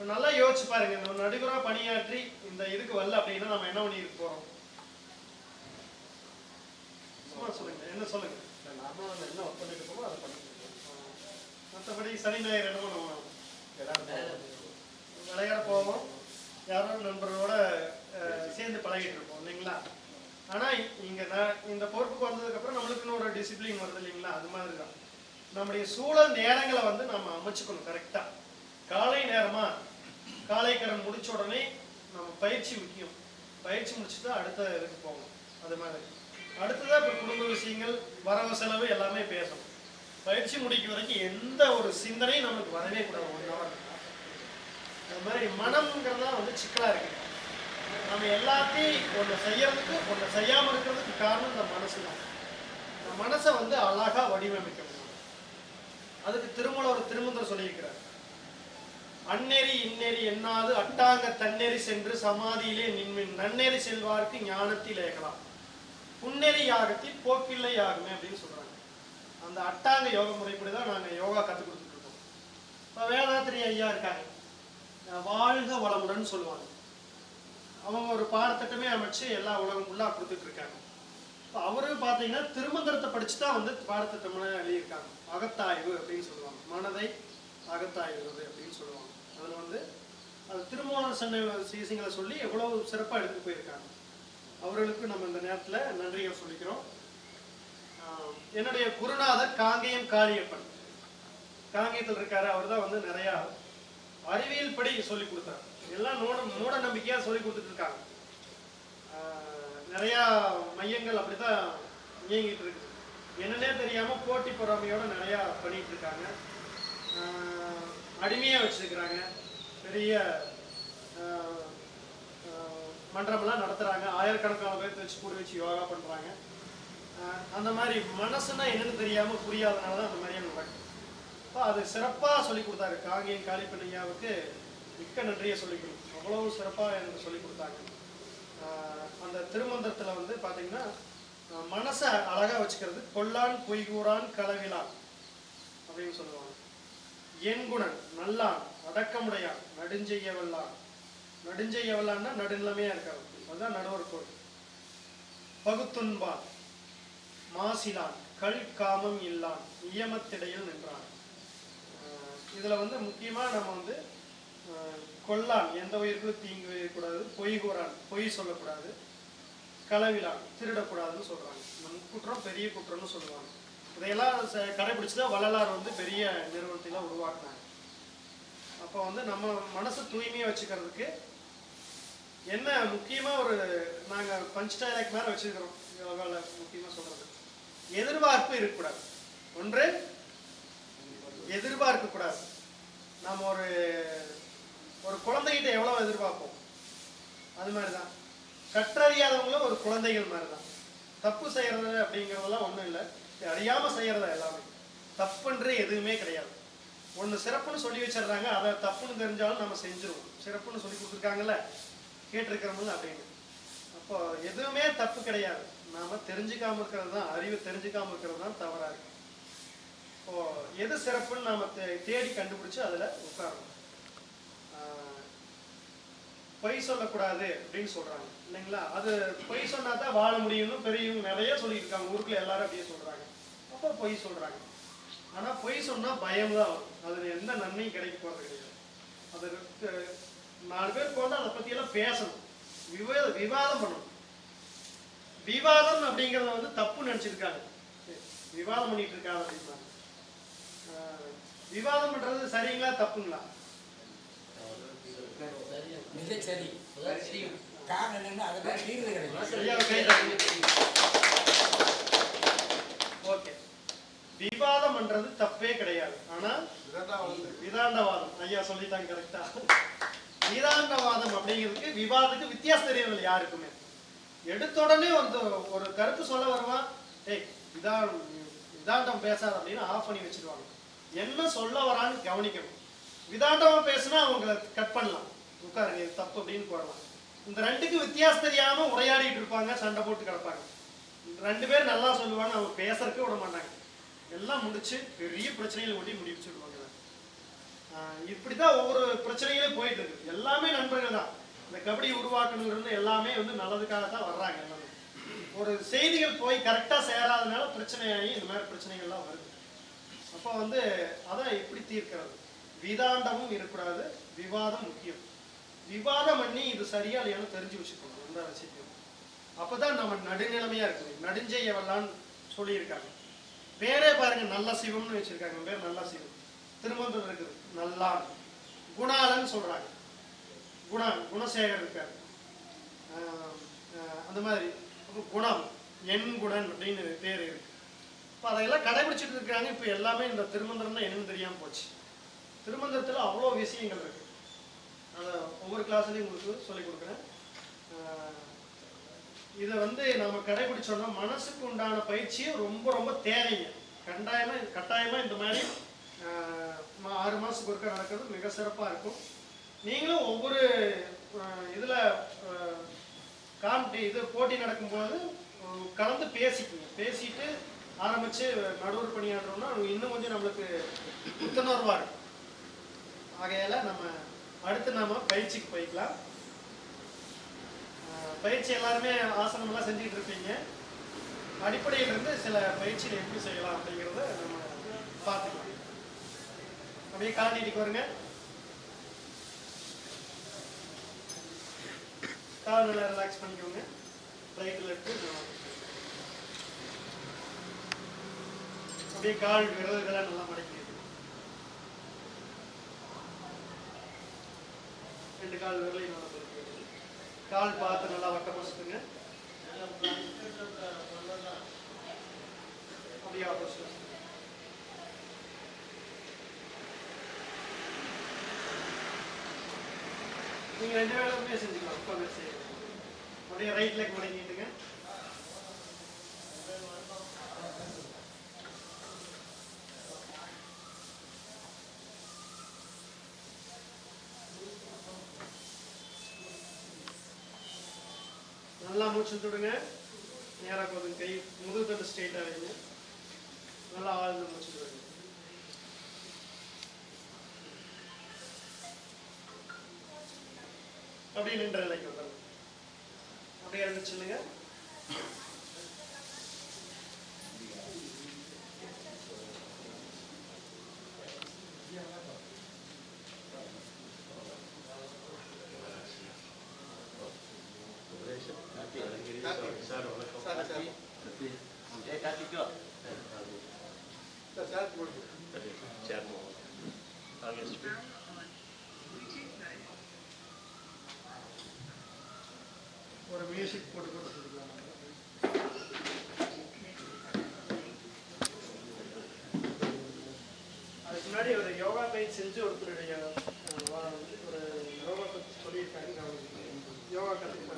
நல்லா யோசிச்சு பாருங்க, இந்த நடுவராக பணியாற்றி இந்த இதுக்கு வரல அப்படின்னா நம்ம என்ன பண்ணிட்டு போறோம்? சும்மா சொல்லுங்க, என்ன சொல்லுங்க. நார்மலாக நம்ம என்ன ஒர்க் பண்ணிட்டு இருக்கோமோ அதை பண்ணிட்டு இருக்கோம். மற்றபடி சனி ஞாயிறு என்ன பண்ணுவோம்? விளையாட போவோம், யாரோ நண்பர்களோட சேர்ந்து பழகிட்டு இருப்போம் இல்லைங்களா? ஆனால் இங்கே இந்த பொறுப்புக்கு வந்ததுக்கப்புறம் நம்மளுக்குன்னு ஒரு டிசிப்ளின் வருது இல்லைங்களா? அது மாதிரி தான் நம்முடைய சூழல் நேரங்களை வந்து நம்ம அமைச்சுக்கணும் கரெக்டாக. காலை நேரமா காலை கடன் முடிச்ச உடனே நம்ம பயிற்சி முக்கியம். பயிற்சி முடிச்சுட்டு அடுத்த இதுக்கு போகணும். அது மாதிரி அடுத்ததாக இப்போ குடும்ப விஷயங்கள், வரவு செலவு எல்லாமே பேசணும். பயிற்சி முடிக்க வரைக்கும் எந்த ஒரு சிந்தனையும் நமக்கு வரவே கூடாது. 1 hour அது மாதிரி மனம்ங்கிறதுலாம் வந்து சிக்கலாக இருக்குது. நம்ம எல்லாத்தையும் ஒன்று செய்யறதுக்கு ஒன்று செய்யாமல் இருக்கிறதுக்கு காரணம் இந்த மனசு தான். இந்த மனசை வந்து அழகாக வடிவமைக்கணும். அதுக்கு திருமூலர் சொல்லியிருக்கிறார், அந்நெறி இந்நெறி எண்ணாது அட்டாங்க தன்னெறி சென்று சமாதியிலே நின்மின் நன்னெறி செல்வார்க்கு ஞானத்தில் ஏகலாம் புன்னெறி யாகத்தில் போக்கில்லை யாகுமே அப்படின்னு சொல்றாங்க. அந்த அட்டாங்க யோக முறைப்படி தான் நாங்கள் யோகா கற்றுக் கொடுத்துட்டு இருக்கோம். இப்போ வேதாத்திரி ஐயா இருக்காங்க, வாழ்க வளமுடன் சொல்லுவாங்க. அவங்க ஒரு பாடத்திட்டமே அமைச்சு எல்லா உலகம் ஃபுல்லாக கொடுத்துட்டு இருக்காங்க. இப்போ அவரு பார்த்தீங்கன்னா திருமந்திரத்தை படிச்சு தான் வந்து பாடத்திட்டம்னு எழுதியிருக்காங்க. அகத்தாய்வு அப்படின்னு சொல்லுவாங்க, மனதை அகத்தாய்வுறது அப்படின்னு சொல்லுவாங்க. அதில் வந்து அது திருமூலர் சீசிங்களை சொல்லி எவ்வளோ சிறப்பாக எடுத்து போயிருக்காங்க. அவர்களுக்கு நம்ம இந்த நேரத்தில் நன்றிகள் சொல்லிக்கிறோம். என்னுடைய குருநாதர் காங்கேயம் காளியப்பன், காங்கேயத்தில் இருக்காரு. அவர் தான் வந்து நிறையா அறிவியல் படி சொல்லி கொடுத்தார். எல்லாம் மூட நம்பிக்கையாக சொல்லி கொடுத்துட்டு இருக்காங்க. நிறையா மையங்கள் அப்படித்தான் இயங்கிட்டு இருக்குது. என்னன்னே தெரியாமல் போட்டி பொறாமையோட நிறையா பண்ணிட்டு இருக்காங்க. அடிமையாக வச்சுருக்கிறாங்க. பெரிய மன்றமெல்லாம் நடத்துகிறாங்க. ஆயிரக்கணக்கான பேர் வச்சு கூட வச்சு யோகா பண்ணுறாங்க. அந்த மாதிரி மனசுன்னா என்னன்னு தெரியாமல் புரியாதனால தான் அந்த மாதிரியே நடக்கும். இப்போ அது சிறப்பாக சொல்லி கொடுத்தாரு. காங்கேயம் காளியப்பன் ஐயாவுக்கு மிக்க நன்றியை சொல்லிக்கணும். அவ்வளவு சிறப்பாக எனக்கு சொல்லி கொடுத்தாங்க. அந்த திருமந்திரத்தில் வந்து பார்த்தீங்கன்னா மனசை அழகாக வச்சுக்கிறது. கொல்லான் பொய்கூறான் களவிலான் அப்படின்னு சொல்லுவாங்க. என்குணன் நல்லான் அடக்கமுடையான் நடுஞ்செய்யவல்லான். நடுஞ்செய்யவல்லான்னா நடுநிலைமையாக இருக்காது, அதுதான் நடுவர் கோள். பகுத்துன்பான் மாசிலான் கல் காமம் இல்லான் நியமத்திடையில் நின்றான். இதில் வந்து முக்கியமாக நம்ம வந்து கொல்லான் எந்த உயிருக்கும் தீங்கு வைக்கக்கூடாது, பொய் கூறான் பொய் சொல்லக்கூடாது, களவிலான் திருடக்கூடாதுன்னு சொல்கிறாங்க. இந்த முக்குற்றம் பெரிய குற்றம்னு சொல்லுவாங்க. இதையெல்லாம் கடைபிடிச்சு தான் வள்ளலார் வந்து பெரிய நிறுவனத்தைலாம் உருவாக்குனாங்க. அப்போ வந்து நம்ம மனசை தூய்மையாக வச்சுக்கிறதுக்கு என்ன முக்கியமாக ஒரு நாங்கள் பஞ்ச் டைலாக் மேலே வச்சுருக்கிறோம் யோகாவில். முக்கியமாக சொல்கிறது எதிர்பார்ப்பு இருக்கக்கூடாது. ஒன்று எதிர்பார்க்கக்கூடாது. நம்ம ஒரு குழந்தைகிட்ட எவ்வளோ எதிர்பார்ப்போம், அது மாதிரி தான் கற்றறியாதவங்களும் ஒரு குழந்தைகள் மாதிரி தான். தப்பு செய்கிறது அப்படிங்கிறதெல்லாம் ஒன்றும் இல்லை, அறியாமல் செய்கிறதா எல்லாமே. தப்புன்ற எதுவுமே கிடையாது. ஒன்று சிறப்புன்னு சொல்லி வச்சிடுறாங்க, அதை தப்புன்னு தெரிஞ்சாலும் நம்ம செஞ்சுருவோம். சிறப்புன்னு சொல்லி கொடுத்துருக்காங்கல்ல, கேட்டிருக்கிறோம்ல அப்படின்னு. அப்போ எதுவுமே தப்பு கிடையாது. நாம் தெரிஞ்சுக்காமல் இருக்கிறது தான், அறிவு தெரிஞ்சுக்காமல் இருக்கிறது தான் தவறாக இருக்கு. இப்போ எது சிறப்புன்னு நாம் தேடி கண்டுபிடிச்சி அதில் உட்காரணும். பொய் சொல்லக்கூடாது அப்படின்னு சொல்கிறாங்க இல்லைங்களா? அது பொய் சொன்னால் தான் வாழ முடியும்னு பெரியவங்க நிறைய சொல்லியிருக்காங்க. ஊருக்குள்ள எல்லாரும் அப்படியே சொல்கிறாங்க. அப்போ பொய் சொல்கிறாங்க. ஆனால் பொய் சொன்னால் பயம் தான் வரும். அதில் எந்த நன்மையும் கிடைக்க போகிறது கிடையாது. அது 4 பேர் போனால் அதை பற்றியெல்லாம் பேசணும், விவாதம் பண்ணணும். விவாதம் அப்படிங்கிறத வந்து தப்பு நினச்சிருக்காங்க. விவாதம் பண்ணிட்டு இருக்காங்க அப்படின்னா விவாதம் பண்ணுறது சரிங்களா தப்புங்களா? சரி. காரணம் என்னன்னா அதெல்லாம் தீர்வு ஓகே, விவாதம் பண்றது தப்பே கிடையாது. ஆனா விதாண்டவாதம் ஐயா சொல்லிட்டாங்க கரெக்டா. விதாண்டவாதம் அப்படிங்கிறதுக்கு விவாதத்துக்கு வித்தியாசம் தெரியவில்லை யாருக்குமே. எடுத்த உடனே வந்து ஒரு கருத்து சொல்ல வருவான், ஏய் விதாண்டம் பேசாத அப்படின்னு ஆஃப் பண்ணி வச்சிருவாங்க. என்ன சொல்ல வரான்னு கவனிக்கணும். விதாண்டமா பேசுனா அவங்க கட் பண்ணலாம், உட்காருங்க இது தப்பு அப்படின்னு போடலாம். இந்த ரெண்டுக்கு வித்தியாசம் தெரியாம உரையாடிட்டு இருப்பாங்க, சண்டை போட்டு கிடப்பாங்க. 2 பேர் நல்லா சொல்லுவாங்க, அவங்க பேசுறதுக்கு விட மாட்டாங்க. எல்லாம் முடிச்சு பெரிய பிரச்சனைகளை ஓட்டி முடிச்சுடுவாங்க. இப்படி தான் ஒவ்வொரு பிரச்சனைகளும் போயிட்டு இருக்கு. எல்லாமே நண்பர்கள் தான். இந்த கபடி உருவாக்குனதுலேருந்து எல்லாமே வந்து நல்லதுக்காக தான் வர்றாங்க. எல்லாமே ஒரு செய்திகள் போய் கரெக்டாக சேராதனால பிரச்சனையாகி இந்த மாதிரி பிரச்சனைகள்லாம் வருது. அப்போ வந்து அதை எப்படி தீர்க்கிறது? விதாண்டமும் இருக்கக்கூடாது, விவாதம் முக்கியம். விவாதம் பண்ணி இது சரியா இல்லையான்னு தெரிஞ்சு வச்சுக்கணும் எந்த விஷயத்தையும். அப்போ தான் நம்ம நடுநிலைமையாக இருக்குது. நடுஞ்செய்ய வரலான்னு சொல்லியிருக்காங்க. பேரே பாருங்க, நல்ல சிவம்னு வச்சுருக்காங்க. பேர் நல்ல சிவம். திருமந்திரம் இருக்குது நல்லான். குணாலன்னு சொல்கிறாங்க. குணசேகர் இருக்கார். அந்த மாதிரி குணம் என் குணன் அப்படின்னு பேர் இருக்கு. இப்போ அதையெல்லாம் கடைபிடிச்சிட்டு இருக்காங்க. இப்போ எல்லாமே இந்த திருமந்திரம்னா என்னன்னு தெரியாமல் போச்சு. திருமந்திரத்தில் அவ்வளோ விஷயங்கள் இருக்கு. அதை ஒவ்வொரு கிளாஸ்லையும் உங்களுக்கு சொல்லிக் கொடுக்குறேன். இதை வந்து நம்ம கடைபிடிச்சோம்னா மனசுக்கு உண்டான பயிற்சியும் ரொம்ப ரொம்ப தேவைங்க. கட்டாயமாக இந்த மாதிரி 6 மாதத்துக்கு ஒருக்கா நடக்கிறது மிக சிறப்பாக இருக்கும். நீங்களும் ஒவ்வொரு இதில் போட்டி நடக்கும்போது கலந்து பேசிக்குங்க. பேசிட்டு ஆரம்பித்து நடுவர் பணியாற்றோம்னா இன்னும் கொஞ்சம் நம்மளுக்கு புத்துணர்வாக இருக்கும். ஆகையால் அடுத்து நம்ம பயிற்சிக்கு போய்க்கலாம். பயிற்சி எல்லாருமே ஆசனமெல்லாம் செஞ்சுக்கிட்டு இருப்பீங்க. அடிப்படையிலிருந்து சில பயிற்சிகள் எப்படி செய்யலாம் அப்படிங்கிறத நம்ம பார்த்துக்கலாம். அப்படியே கால் நீட்டிக்கு வருங்க. கால் நல்லா ரிலாக்ஸ் பண்ணிக்கோங்க. ரைட்டில் எடுத்து அப்படியே கால் விரல்களை நல்லா மடக்கிடுங்க. 2 கால் விரலையும் நல்லா மடக்கிடுங்க. கால் பார்த்து நல்லா வட்டமாக சுற்றுங்க. அப்படியே ஆப்போசிட். நீங்கள் 2 வேலையுமே செஞ்சுக்கலாம். உட்காந்து செய்யணும். அப்படியே ரைட் லெக் மடங்கிட்டுங்க. நல்லா மூச்சு விடுங்க. நேராக போதுங்க. கை முதுகு தண்டு ஸ்ட்ரெயிட்டாக வைங்க. நல்லா ஆழ்ந்து மூச்சு விடுங்க. அப்படியே நின்ற நிலைக்கு வந்துடுங்க. அப்படியே இருந்துச்சுல்லுங்க. ஒரு மியூசிக் போட்டு கொடுத்துருக்கலாம். அதுக்கு முன்னாடி ஒரு யோகா பயிற்சி செஞ்சு ஒருத்தருடைய ஒரு யோகா பற்றி சொல்லியிருக்காங்க. யோகா கற்றுக்கிட்டாங்க.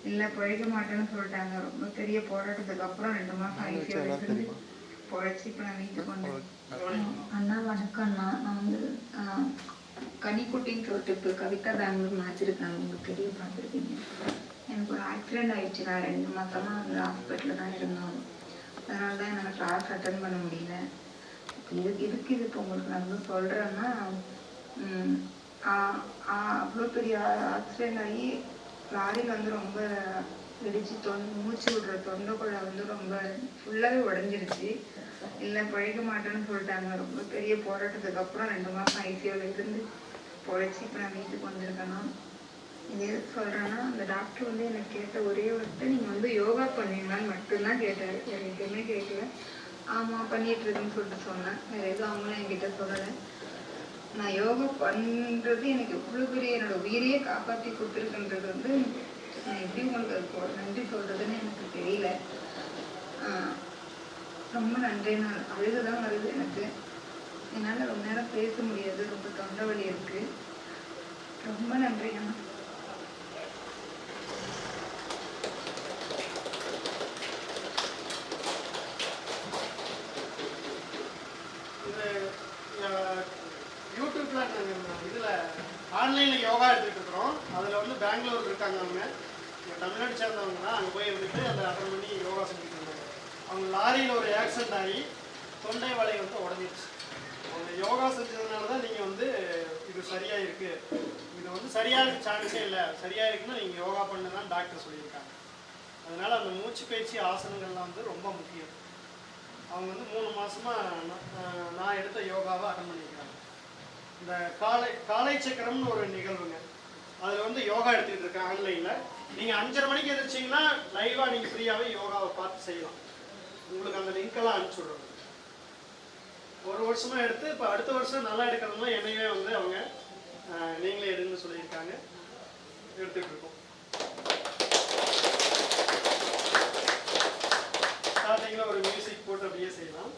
இல்லை பிழைக்க மாட்டேன்னு சொல்லிட்டாங்க. ரொம்ப பெரிய போராட்டத்துக்கு அப்புறம் 2 மாதம் ஐசியூல இருந்து பொழைச்சி இப்போ நான் வீட்டுக்கு வந்தேன். அண்ணா வணக்கம் அண்ணா. நான் வந்து கனிக்குட்டின்னு சொல்லிட்டு இப்போ கவிதா பெங்களூர் மேட்ச் இருக்காங்க. உங்களுக்கு தெரிய பார்த்துருக்கீங்க. எனக்கு ஒரு ஆக்சிடெண்ட் ஆயிடுச்சு. நான் 2 மாதமாக வந்து ஹாஸ்பிட்டலில் தான் இருந்தோம். அதனால தான் என்னால் கிளாஸ் அட்டன் பண்ண முடியல. இதுக்கு இது இப்போ உங்களுக்கு நான் வந்து சொல்கிறேன்னா, அவ்வளோ பெரிய ஆக்சிடெண்ட் ஆகி லாரியில் வந்து ரொம்ப வெடிச்சு மூச்சு விடுற தொண்டைக்குள்ள வந்து ரொம்ப ஃபுல்லாகவே உடஞ்சிருச்சு. இல்லை பிழைக்க மாட்டேன்னு சொல்லிட்டாங்க. ரொம்ப பெரிய போராட்டத்துக்கு அப்புறம் 2 மாதம் ஐசியூவில் இருந்து பொழைச்சி இப்போ நான் வீட்டுக்கு வந்திருக்கேன்னா, இது எதுக்கு சொல்கிறேன்னா, அந்த டாக்டர் வந்து எனக்கு கேட்ட ஒரே வார்த்தை, நீங்கள் வந்து யோகா பண்ணுவீங்களான்னு மட்டும்தான் கேட்டார். வேறு எதுவுமே கேட்கல. ஆமாம் பண்ணிகிட்ருக்குன்னு சொல்லிட்டு சொன்னேன். வேறு எதுவும் அவங்களும் என்கிட்ட சொல்லலை. நான் யோகா பண்ணுறது எனக்கு எவ்வளோ பெரிய என்னோட உயிரையே காப்பாற்றி கொடுத்துருக்குன்றது வந்து நான் எப்படி உங்களுக்கு நன்றி சொல்கிறதுன்னு எனக்கு தெரியல. ரொம்ப நன்றி. நான் அழுகுதான் வருது எனக்கு. என்னால் ரொம்ப நேரம் பேச முடியாது, ரொம்ப தொண்டை வலி இருக்கு. ரொம்ப நன்றி அண்ணா. இது யூடியூப்ல நாங்கள் இதில் ஆன்லைனில் யோகா எடுத்துகிட்டு இருக்கிறோம். அதில் வந்து பெங்களூர் இருக்காங்க அவங்க, தமிழ்நாடு சேர்ந்தவங்க தான். அங்கே போய் இருந்துட்டு அதை அட்டன் பண்ணி யோகா செஞ்சுட்டு இருந்தாங்க. அவங்க லாரியில் ஒரு ஆக்சிடென்ட் ஆகி தொண்டை வலை வந்து உடஞ்சிருச்சு. அவங்க யோகா செஞ்சதுனால தான் நீங்கள் வந்து இது சரியாக இருக்குது, இது வந்து சரியாக சான்ஸே இல்லை, சரியாக இருக்குன்னா நீங்கள் யோகா பண்ணுதான் டாக்டர் சொல்லியிருக்காங்க. அதனால் அந்த மூச்சு பயிற்சி ஆசனங்கள்லாம் வந்து ரொம்ப முக்கியம். அவங்க வந்து 3 மாதமாக நான் எடுத்த யோகாவை அட்டன் பண்ணியிருக்காங்க. இந்த காலை சக்கரம்னு ஒரு நிகழ்வுங்க, அதில் வந்து யோகா எடுத்துக்கிட்டு இருக்கேன் ஆன்லைனில். நீங்கள் 5:30 மணிக்கு எழுந்திரிச்சிங்கன்னா லைவாக நீங்கள் ஃப்ரீயாகவே யோகாவை பார்த்து செய்யலாம். உங்களுக்கு அந்த லிங்க்கெல்லாம் அனுப்பிச்சி விடுறோம். 1 வருஷமாக எடுத்து இப்போ அடுத்த வருஷம் நல்லா எடுக்கிறதுலாம் என்னையே வந்து அவங்க நீங்களே எடுன்னு சொல்லியிருக்காங்க, எடுத்துகிட்டு இருக்கோம். ஸ்டார்டிங்கில் ஒரு மியூசிக் போட்டு அப்படியே செய்யலாம்.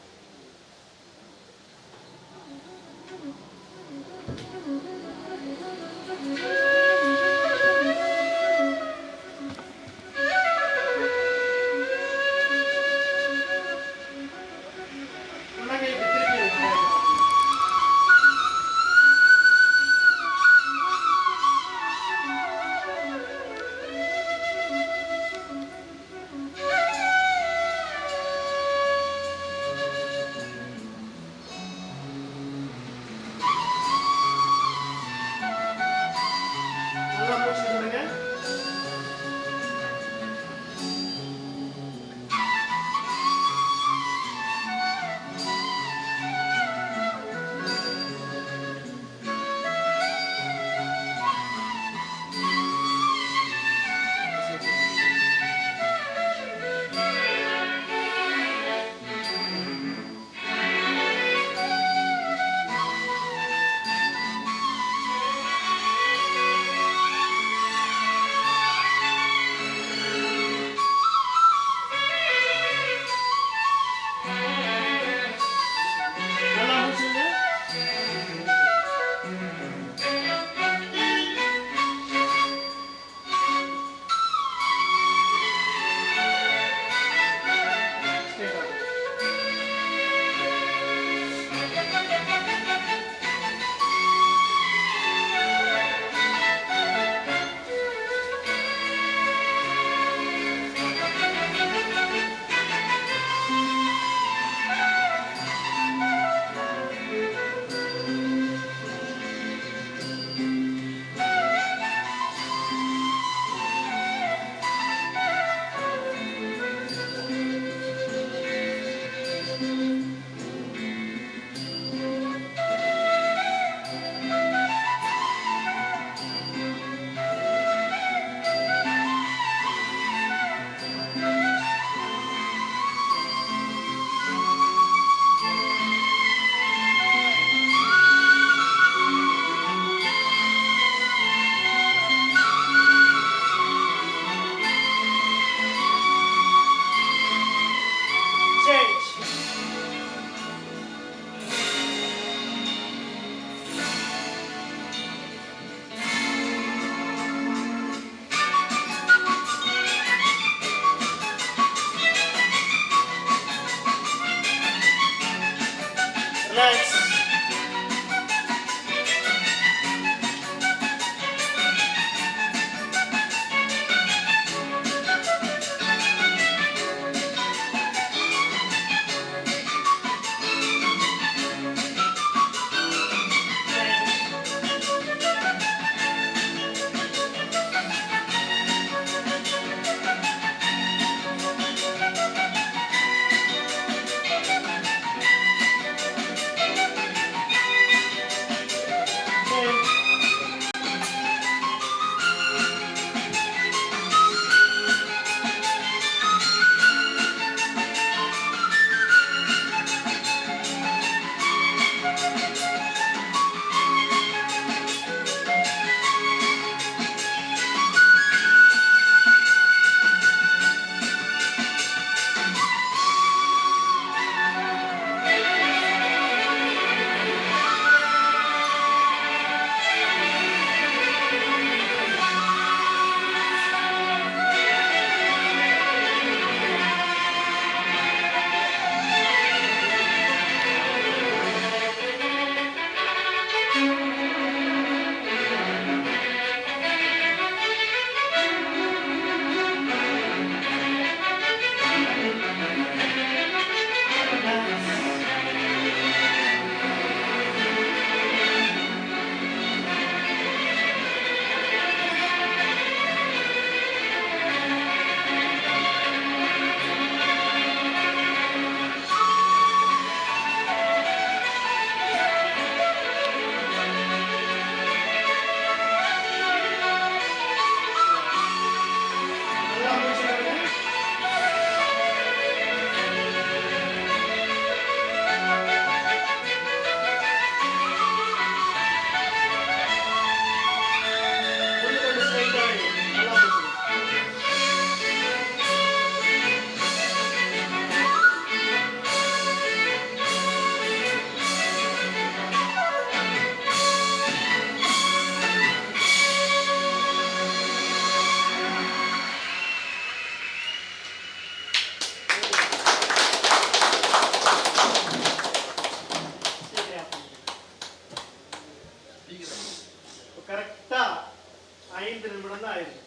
நிமிடம் தான் ஆயிருக்கு.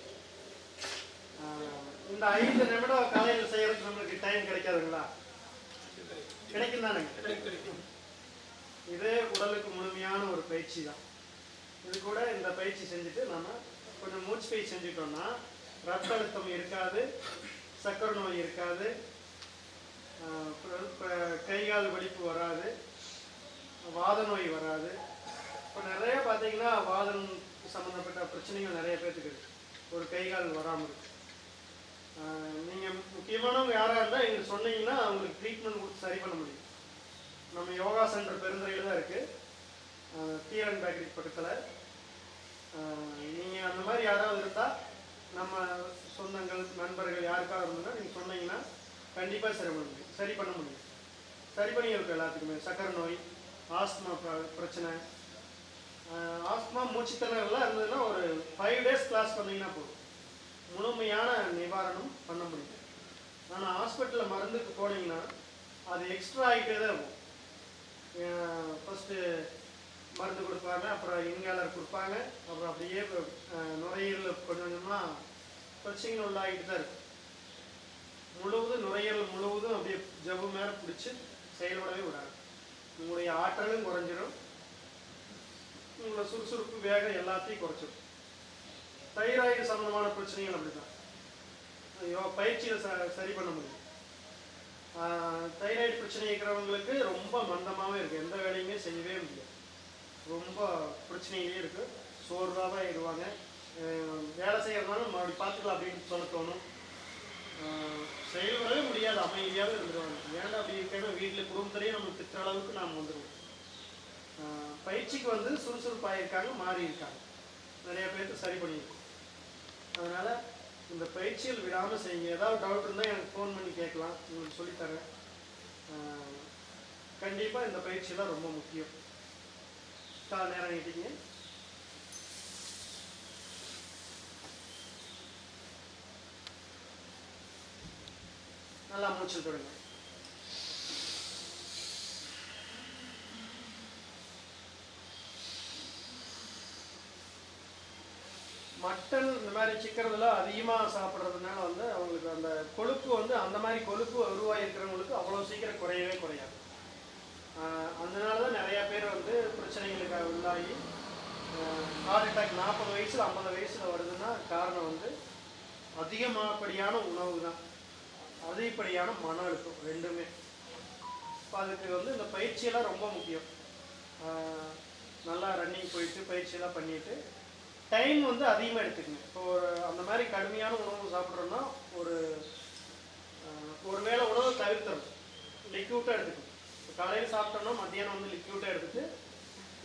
இந்த 5 நிமிடம் காலையில் செய்யறதுக்கு நம்மளுக்கு டைம் கிடைக்காதுங்களா? கிடைக்கும் தானே? இதே உடலுக்கு முழுமையான ஒரு பயிற்சி தான். இது கூட இந்த பயிற்சி செஞ்சுட்டு நம்ம கொஞ்சம் மூச்சு பயிற்சி செஞ்சுட்டோம்னா ரத்த அழுத்தம் இருக்காது, சக்கரை நோய் இருக்காது, கைகால் வலிப்பு வராது, வாத நோய் வராது. இப்போ நிறைய பார்த்தீங்கன்னா வாதம் சம்மந்தப்பட்ட பிரச்சனைகள் நிறைய பேர்த்துக்கு இருக்கு. ஒரு கைகால் வராமல் இருக்கு. நீங்கள் முக்கியமானவங்க யாராக இருந்தால் எங்களுக்கு சொன்னீங்கன்னா அவங்களுக்கு ட்ரீட்மெண்ட் கொடுத்து சரி பண்ண முடியும். நம்ம யோகா சென்டர் பெருந்துறையில் தான் இருக்குது, தீரன் பேக்கரி பக்கத்தில். நீங்கள் அந்த மாதிரி யாராவது இருந்தால், நம்ம சொந்தங்கள் நண்பர்கள் யாருக்காக இருந்ததுன்னா நீங்கள் சொன்னீங்கன்னா கண்டிப்பாக சரி பண்ண முடியும். சரி பண்ணி இருக்கும் எல்லாத்துக்குமே. சக்கரை நோய், ஆஸ்துமா பிரச்சனை, ஆஸ்துமா மூச்சுத்திணறலாம் இருந்ததுன்னா ஒரு 5 days கிளாஸ் பண்ணிங்கன்னா போதும், முழுமையான நிவாரணம் பண்ண முடியும். ஆனால் ஹாஸ்பிட்டலில் மருந்துக்கு போனீங்கன்னா அது எக்ஸ்ட்ரா ஆகிட்டே தான் இருக்கும். ஃபஸ்ட்டு மருந்து கொடுப்பாங்க, அப்புறம் இன்ஹேலர் கொடுப்பாங்க, அப்புறம் அப்படியே நுரையீரல் கொஞ்சம் கொஞ்சமாக பிரச்சனைகள் உள்ளாகிட்டு தான் இருக்கும். நுரையீரல் முழுவதும் அப்படியே ஜவ்வு மேலே பிடிச்சி செயல்படவே விடாது. உங்களுடைய ஆற்றலும் குறைஞ்சிடும், உங்களோட சுறுசுறுப்பு வேகம் எல்லாத்தையும் குறைச்சிடும். தைராய்டு சம்பந்தமான பிரச்சனைகள் அப்படி தான் பயிற்சியில் சரி பண்ண முடியும். தைராய்டு பிரச்சனை இருக்கிறவங்களுக்கு ரொம்ப மந்தமாகவே இருக்குது, எந்த வேலையுமே செய்யவே முடியாது, ரொம்ப பிரச்சனையிலே இருக்குது, சோர்வாக ஆகிடுவாங்க. வேலை செய்கிறதுனால மறுபடி பார்த்துக்கலாம் அப்படின்னு சொல்ல தோணும். செயல்படவே முடியாது, அமைதியாகவே இருந்துருவாங்க. ஏன்னா அப்படி இருக்கணும், வீட்டில் குடும்பத்திலேயே நம்ம திட்டுற அளவுக்கு நாம் வந்துடுவோம். பயிற்சிக்கு வந்து சுறுசுறுப்பாக இருக்காங்க, மாறி இருக்காங்க, நிறைய பேருக்கு சரி பண்ணியிருக்கோம். அதனால் இந்த பயிற்சியில் விடாமல் செய்யுங்க. ஏதாவது டவுட் இருந்தால் எனக்கு ஃபோன் பண்ணி கேட்கலாம், உங்களுக்கு சொல்லித்தரேன். கண்டிப்பாக இந்த பயிற்சியெல்லாம் ரொம்ப முக்கியம். நேரம் கேட்டீங்க. நல்லா மூச்சு தொடங்க. மட்டன் இந்த மாதிரி சிக்கனெல்லாம் அதிகமாக சாப்பிட்றதுனால வந்து அவங்களுக்கு அந்த கொழுப்பு வந்து அந்த மாதிரி கொழுப்பு உருவாகிருக்கிறவங்களுக்கு அவ்வளோ சீக்கிரம் குறையவே குறையாது. அதனால தான் நிறையா பேர் வந்து பிரச்சனைகளுக்கு உள்ளாகி ஹார்ட் அட்டாக் 40 வயசில் 50 வயசில் வருதுன்னா காரணம் வந்து அதிகமாகப்படியான உணவு தான், அதிகப்படியான மன அழுத்தம், ரெண்டுமே. இப்போ அதுக்கு வந்து இந்த பயிற்சியெல்லாம் ரொம்ப முக்கியம். நல்லா ரன்னிங் போயிட்டு பயிற்சியெல்லாம் பண்ணிவிட்டு டைம் வந்து அதிகமாக எடுத்துக்கணும். இப்போ அந்த மாதிரி கடுமையான உணவு சாப்பிட்றோன்னா ஒரு வேளை உணவை தவிர்த்தணும், லிக்யூட்டாக எடுத்துக்கணும். இப்போ காலையில் சாப்பிட்டோம்னா மத்தியானம் வந்து லிக்யூட்டாக எடுத்துகிட்டு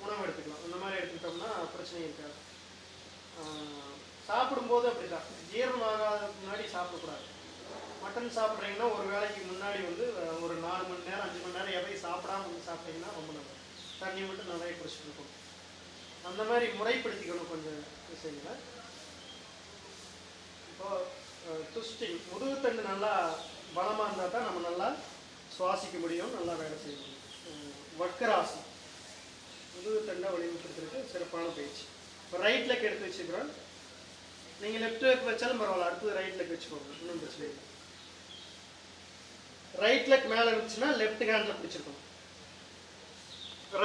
உணவு எடுத்துக்கலாம். அந்த மாதிரி எடுத்துக்கிட்டோம்னா பிரச்சனை இருக்காது. சாப்பிடும்போது அப்படி தான், ஜீரணம் ஆகாததுக்கு முன்னாடி சாப்பிடக்கூடாது. மட்டன் சாப்பிட்றீங்கன்னா ஒரு வேளைக்கு முன்னாடி வந்து ஒரு 4 மணி நேரம் 5 மணி நேரம் எதையும் சாப்பிடாம வந்து சாப்பிட்டீங்கன்னா ரொம்ப நல்லது. தண்ணி மட்டும் நிறைய குடிச்சிட்டு இருக்கும். அந்த மாதிரி முறைப்படுத்திக்கணும் கொஞ்சம் விஷயங்களை. இப்போது ட்விஸ்டிங், முதுகுத்தண்டு நல்லா பலமாக இருந்தால் தான் நம்ம நல்லா சுவாசிக்க முடியும், நல்லா வேலை செய்ய முடியும். வக்கராசனம் முதுகுத்தண்டை வலிமைப்படுத்துறதுக்கு சிறப்பான பயிற்சி. இப்போ ரைட் லெக் எடுத்து வச்சுக்கிறோம், நீங்கள் லெஃப்ட் லெக் வச்சாலும் பரவாயில்ல, அடுத்தது ரைட் லெக் வச்சுக்கோங்க, இன்னும் பிரச்சனை இல்லை. ரைட் லெக் மேலே இருந்துச்சுன்னா லெஃப்ட் ஹேண்டில் பிடிச்சிருக்கணும்,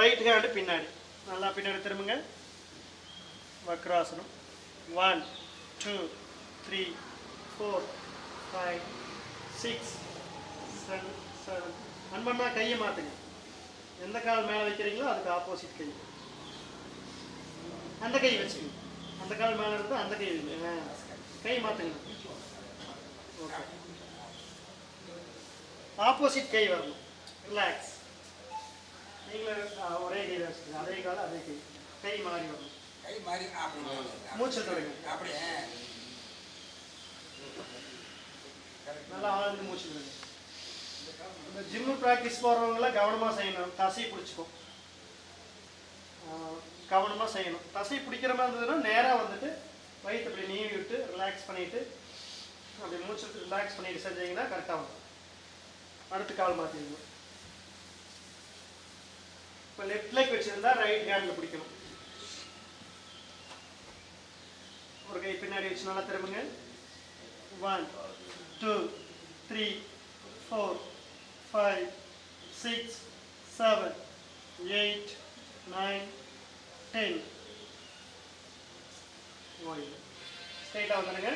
ரைட் ஹேண்டு பின்னாடி நல்லா பின்னாடி திரும்புங்க. வக்ராசனம். 1 2 3 4 5 6 7 7. அன்பண்ணா கையை மாற்றுங்க. எந்த கால் மேலே வைக்கிறீங்களோ அதுக்கு ஆப்போசிட் கை, அந்த கை வச்சுக்கோங்க. அந்த கால் மேலே இருந்தால் அந்த கை வைங்க, கை மாற்றுங்க. ஓகே, ஆப்போசிட் கை வரணும். ரிலாக்ஸ். நீங்களும் ஒரே கை வச்சுக்கோங்க, அதே கால் அதே கை, கை மாறி வரணும். கை மாறி மூச்சை தொடங்க. அப்படியே நல்லா ஆழ்ந்து மூச்சு விடுங்க. இந்த ஜிம்மு ப்ராக்டிஸ் போகிறவங்களாம் கவனமாக செய்யணும். தசை பிடிச்சிக்கும், கவனமாக செய்யணும். தசை பிடிக்கிற மாதிரி இருந்ததுன்னா நேராக வந்துட்டு வயிற்று அப்படி நீவி விட்டு ரிலாக்ஸ் பண்ணிவிட்டு அப்படி மூச்சு ரிலாக்ஸ் பண்ணிட்டு செஞ்சீங்கன்னா கரெக்டாக வரும். அடுத்து கால் மாற்றிடுங்க. இப்போ லெஃப்ட் லெக் வச்சுருந்தா ரைட் ஹேண்டில் பிடிக்கணும். ஒரு கை பின்னாடி வச்சு நல்லா திரும்புங்க. 1 2 3 4 5 6 7 8 9 10. ஓய்வு. ஸ்ட்ரைட்டாக வந்துடுங்க.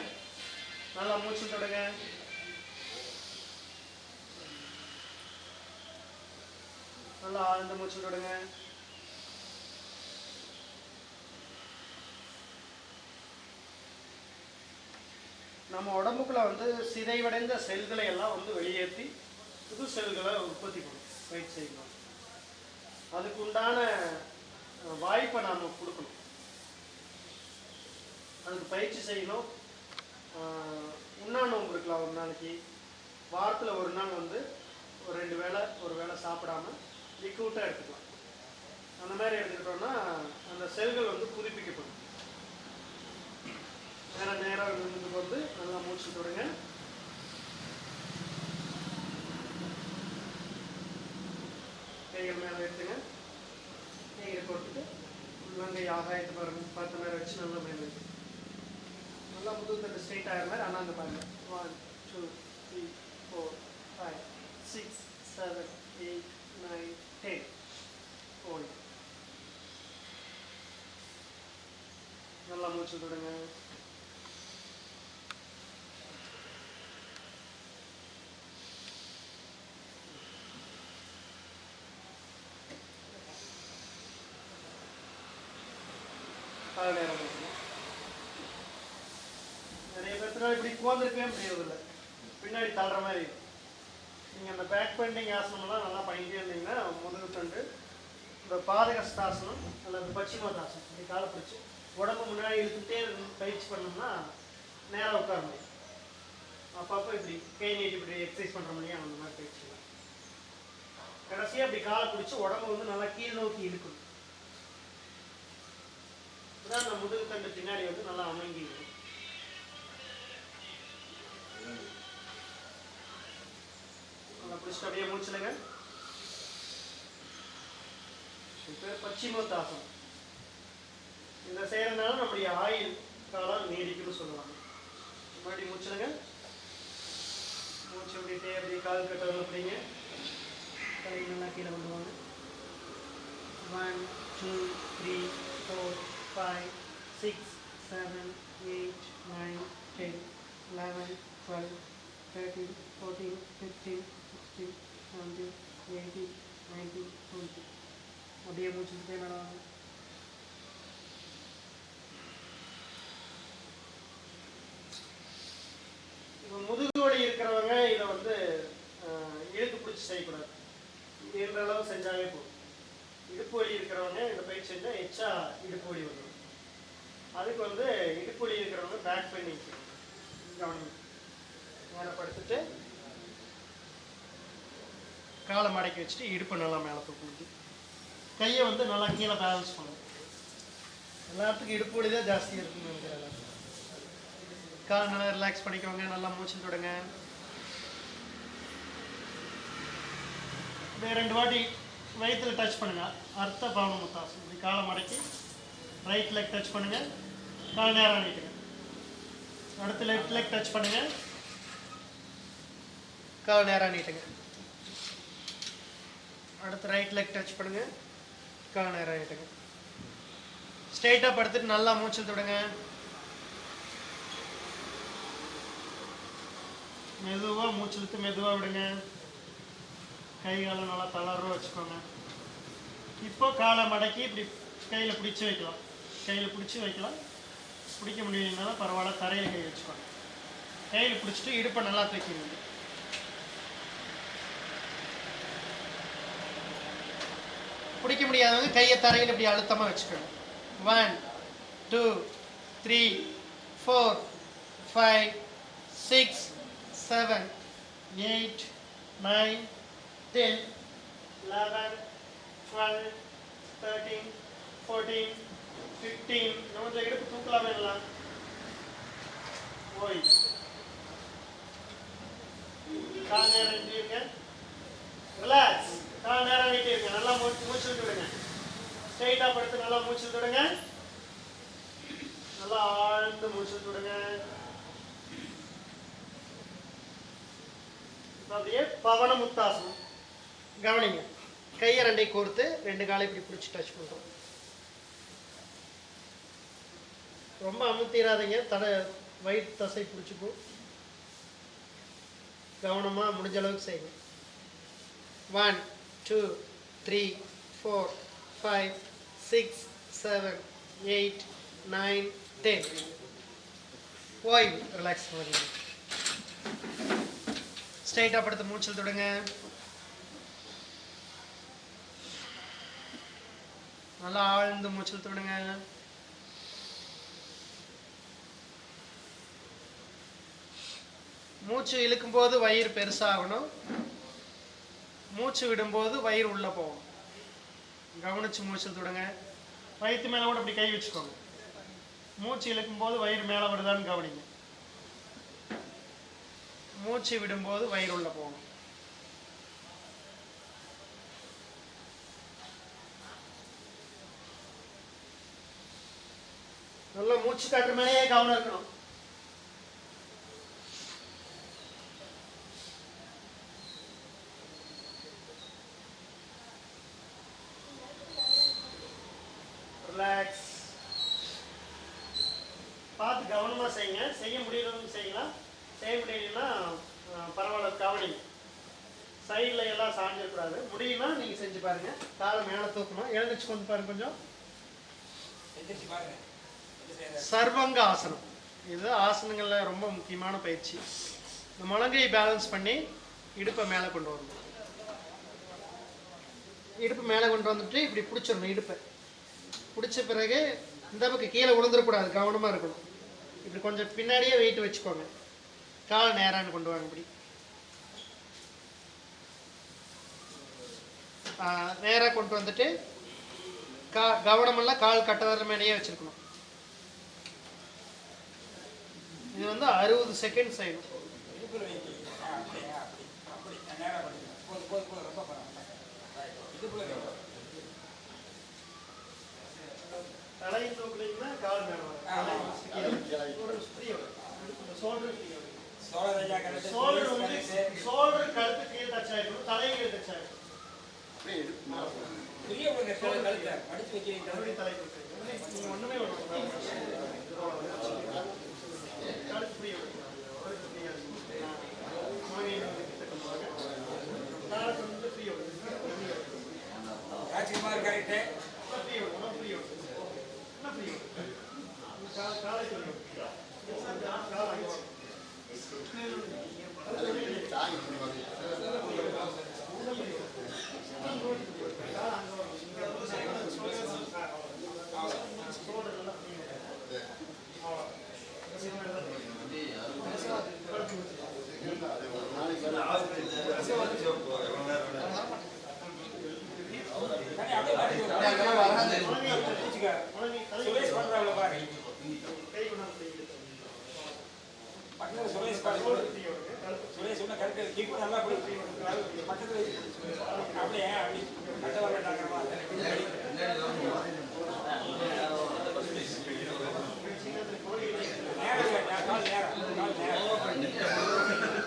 நல்லா மூச்சு தொடுங்க. நல்லா ஆழ்ந்த மூச்சு தொடுங்க. நம்ம உடம்புக்குள்ள வந்து சிதைவடைந்த செல்களை எல்லாம் வந்து வெளியேற்றி புது செல்களை உற்பத்தி பண்ணும் பயிற்சி செய்யணும். அதுக்கு உண்டான வாய்ப்பை நாம் கொடுக்கணும். அதுக்கு பயிற்சி செய்யணும். உண்ணாநோம்பு இருக்கலாம். ஒரு நாளைக்கு வாரத்தில் ஒரு நாள் வந்து ஒரு 2 வேளை ஒரு வேளை சாப்பிடாம லிக்விட்டாக எடுத்துக்கலாம். அந்த மாதிரி எடுத்துக்கிட்டோம்னா அந்த செல்கள் வந்து புதுப்பிக்கப்படும். நேரம் இருந்துக்கு வந்து நல்லா மூச்சு தொடுங்க. கைகள் மேலே எடுத்துங்க. கையை போட்டுட்டு உள்ளங்கை ஆகாயத்தை பாருங்க. பார்த்த மாதிரி வச்சு நல்லா மேலே வைங்க. நல்லா முதுகு தட்டு ஸ்ட்ரெயிட் ஆகிற மாதிரி அண்ணாந்து பாருங்க. 1 2 3 4 5 6 7 8 9 10. ஓய். நல்லா மூச்சு தொடுங்க. நேரம் நிறைய பேர்த்துனால இப்படி உட்காந்துருக்கவே முடியறதில்லை. பின்னாடி தள்ளுற மாதிரி இருக்கும். நீங்கள் அந்த பேக் பெண்டிங் ஆசனம்லாம் நல்லா பண்ணிட்டே இருந்தீங்கன்னா முதுகு தண்டு இந்த பாதகஸ்தாசனம் அல்லது பச்சிமோதாசனம் இப்படி காலை பிடிச்சி உடம்பு முன்னாடி இழுத்துட்டே பயிற்சி பண்ணோம்னா நேரம் உட்கார முடியும். அப்பப்போ இப்படி கை நீட்டி இப்படி எக்ஸசைஸ் பண்ணுற முடியும். அந்த மாதிரி பயிற்சிலாம் கடைசியாக இப்படி காலை பிடிச்சி உடம்பு வந்து நல்லா கீழ் நோக்கி இழுக்கணும். அந்த முதுகு தண்டு பின்னாடி வந்து நல்லா அமைங்கி நல்லா பிடிச்சிட்டு அப்படியே மூச்சுடுங்க. பச்சிமோத்தாசனம் இந்த செய்யறதுனால நம்முடைய ஆயுள் காலம் நீடிக்கும்னு சொல்லுவாங்க. மறுபடியும் மூச்சுடுங்க. மூச்சு விட்டுட்டே அப்படியே கால் கட்டணும். அப்படிங்க கை நல்லா கீழே கொண்டு வாங்க. 1 2 3 4 5 6 7 8 9 10 11 12 13 14 15 16 17 18 19 20. அப்படியே மூச்சுட்டே மேடம். இப்போ முதுகு வலி இருக்கிறவங்க இதை வந்து இழுத்து பிடிச்சி செய்யக்கூடாது. என்ற அளவு செஞ்சாலே போதும். இடுப்பு வலி இருக்கிறவங்க இந்த பயிற்சி செஞ்சால் எச்சா இடுப்பு வலி வந்துடும். அதுக்கு வந்து இடுப்பு வலி இருக்கிறவங்க பேக் பெயின் கவனிங்க. மேலே படுத்துட்டு காலை மடக்கி வச்சுட்டு இடுப்பை நல்லா மேலே தூக்கி கையை வந்து நல்லா கீழே பேலன்ஸ் பண்ணும். எல்லாத்துக்கும் இடுப்பு வலி தான் ஜாஸ்தியாக இருக்குன்னு நினைக்கிறேன். கால் நல்லா ரிலாக்ஸ் பண்ணிக்கோங்க. நல்லா மூச்சு தொடுங்க. 2 வாட்டி வயிற்றில் டச் பண்ணுங்க. அர்த்த பவன முத்தாசனம். இப்படி காலை மடக்கி ரைட் லெக் டச் பண்ணுங்க. கால் நேரம் நீட்டுங்க. அடுத்து லெஃப்ட் லெக் டச் பண்ணுங்க. கால் நேரம் நீட்டுங்க. அடுத்து ரைட் லெக் டச் பண்ணுங்க. கால் நேரம் நீட்டுங்க. ஸ்ட்ரெயிட்டாக படுத்துட்டு நல்லா மூச்சு தொடுங்க. மெதுவாக மூச்சு இழுத்து மெதுவாக விடுங்க. கை காலை நல்லா தளர்வாக வச்சுக்கோங்க. இப்போ காலை மடக்கி இப்படி கையில் பிடிச்சி வைக்கலாம். கையில் பிடிச்சி வைக்கலாம். பிடிக்க முடியலனாலும் பரவாயில்ல. தரையில் கை வச்சுக்கோங்க. கையில் பிடிச்சிட்டு இடுப்பை நல்லா தூக்கிடுங்க. பிடிக்க முடியாதவங்க கையை தரையில் இப்படி அழுத்தமாக வச்சுக்கோங்க. 1 2 3 4 5 6 7 8 9 10 11 12 13 14 15. நம்ம இடுப்பு தூக்கலாமே எல்லாம். ஓய். கால் நேரம் நீட்டிருங்க. ரிலாக்ஸ். கால் நேரம் நீட்டிருங்க. நல்லா மூச்சு விட்டு விடுங்க. ஸ்ட்ரெயிட்டாக படுத்து நல்லா மூச்சு விடுங்க. நல்லா ஆழ்ந்து மூச்சு விடுங்க. அப்படியே பவன முத்தாசனம். கவனிங்க, கையை ரெண்டையும் கோர்த்து 2 காலை இப்படி பிடிச்சி டச் பண்ணுறோம். ரொம்ப அமுத்திராதீங்க, வயிற்று தசை பிடிச்சிக்கும். கவனமாக முடிஞ்ச அளவுக்கு செய்யுங்க. 1 2 3 4 5 6 7 8 9 10. ஓய்வு, ரிலாக்ஸ் பண்ணுங்க. ஸ்ட்ரைட்டாக படுத்து மூச்சல் தொடுங்க. நல்லா ஆழ்ந்து மூச்சல் தொடுங்க. மூச்சு இழுக்கும்போது வயிறு பெருசாகணும், மூச்சு விடும்போது வயிறு உள்ளே போகணும். கவனிச்சு மூச்சல் தொடுங்க. வயிற்று மேலே கூட அப்படி கை வச்சுக்கோங்க. மூச்சு இழுக்கும்போது வயிறு மேலே வருதான்னு கவனிங்க. மூச்சு விடும்போது வயிறு உள்ள போகணும். நல்லா மூச்சு காட்டுற மேலேயே கவனம் இருக்கணும். ரிலாக்ஸ். பார்த்து கவனமாக செய்யுங்க. செய்ய முடியறவங்க செய்யலாம், செய்ய முடியலன்னா பரவாயில்ல, கவனிங்க. சைடில் எல்லாம் சாஞ்சிடக்கூடாது. முடியும்னா நீங்கள் செஞ்சு பாருங்க. காலை மேலே தூக்கணும். எழுந்திரிச்சு கொண்டு பாருங்க. கொஞ்சம் சர்வங்க ஆசனம். இது ஆசனங்களில் ரொம்ப முக்கியமான பயிற்சி. இந்த முழங்கையை பேலன்ஸ் பண்ணி இடுப்பை மேலே கொண்டு வரணும். இடுப்பு மேலே கொண்டு வந்துட்டு இப்படி பிடிச்சிடணும். இடுப்பை பிடிச்ச பிறகு இந்த பக்கம் கீழே விழுந்துடக்கூடாது, கவனமாக இருக்கணும். இப்படி கொஞ்சம் பின்னாடியே வெயிட் வச்சுக்கோங்க. காலை நேரான்னு கொண்டு வாங்க. இப்படி நேராக கொண்டு வந்துட்டு கவனமெல்லாம் கால் கட்டவர மேலேயே வச்சுருக்கணும். இது வந்து 60 செகண்ட் செய்யணும். தலையை தூக்குனீங்கன்னா கால் மேலே வரும். சோல்டர் கழுத்து கீழே டச் ஆகிடும், தலையை கீழே டச் ஆகிடும். நீங்க ஒண்ணுமே ராஜ்குமார் கரெக்டு. சுரேஷ் பண்றாங்க பாரு. பக்கத்துல சுரேஷ் பாரு. சுரேஷ் ஒன்றும் கரெக்டாக கீப்பு நல்லா போய் பக்கத்தில் அப்படியே அப்படி கட்ட வரட்டாங்கம்மா. நேரம் இல்லை, கால் நேரம்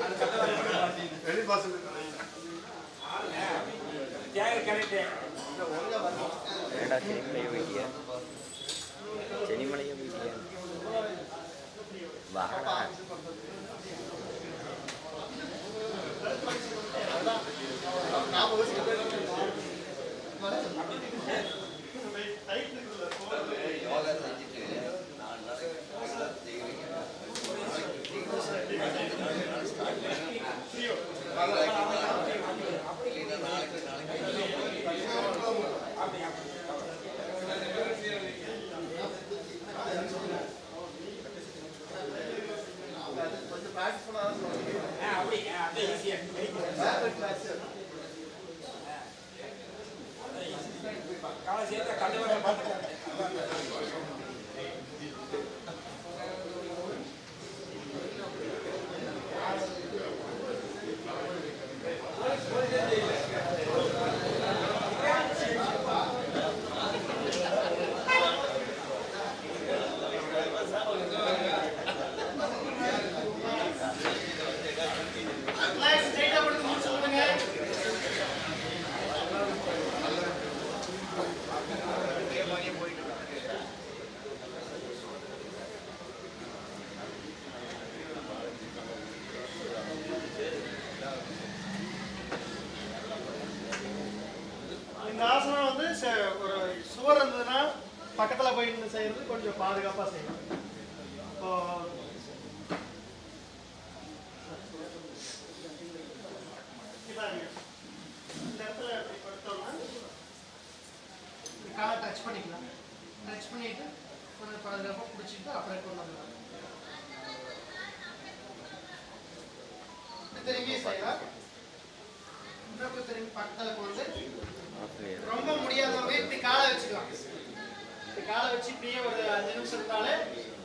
அது கட்ட வர தியாக கரெக்டு. செனிமலையை வீட்டியா வாடா காலை சேர்த்தா கண்டு வர பார்த்துக்கோங்க. செய்கிறது கொஞ்சம் பாதுகாப்பாக செய்யணும். இப்போ இதாங்க இந்த இடத்துல இப்படி படுத்தோம்னா காலை டச் பண்ணிக்கலாம். டச் பண்ணிட்டு கொஞ்சம் பாதுகாப்பாக பிடிச்சிட்டு அப்படியே கொண்டு வந்துடலாம். திரும்பி செய்யலாம். இன்னும் திரும்பி பக்கத்தில் கொண்டு ரொம்ப முடியாதவங்க இப்படி காலை வச்சுக்கலாம். இப்படி காலை வச்சு இப்படியே ஒரு 5 நிமிஷம் இருந்தாலே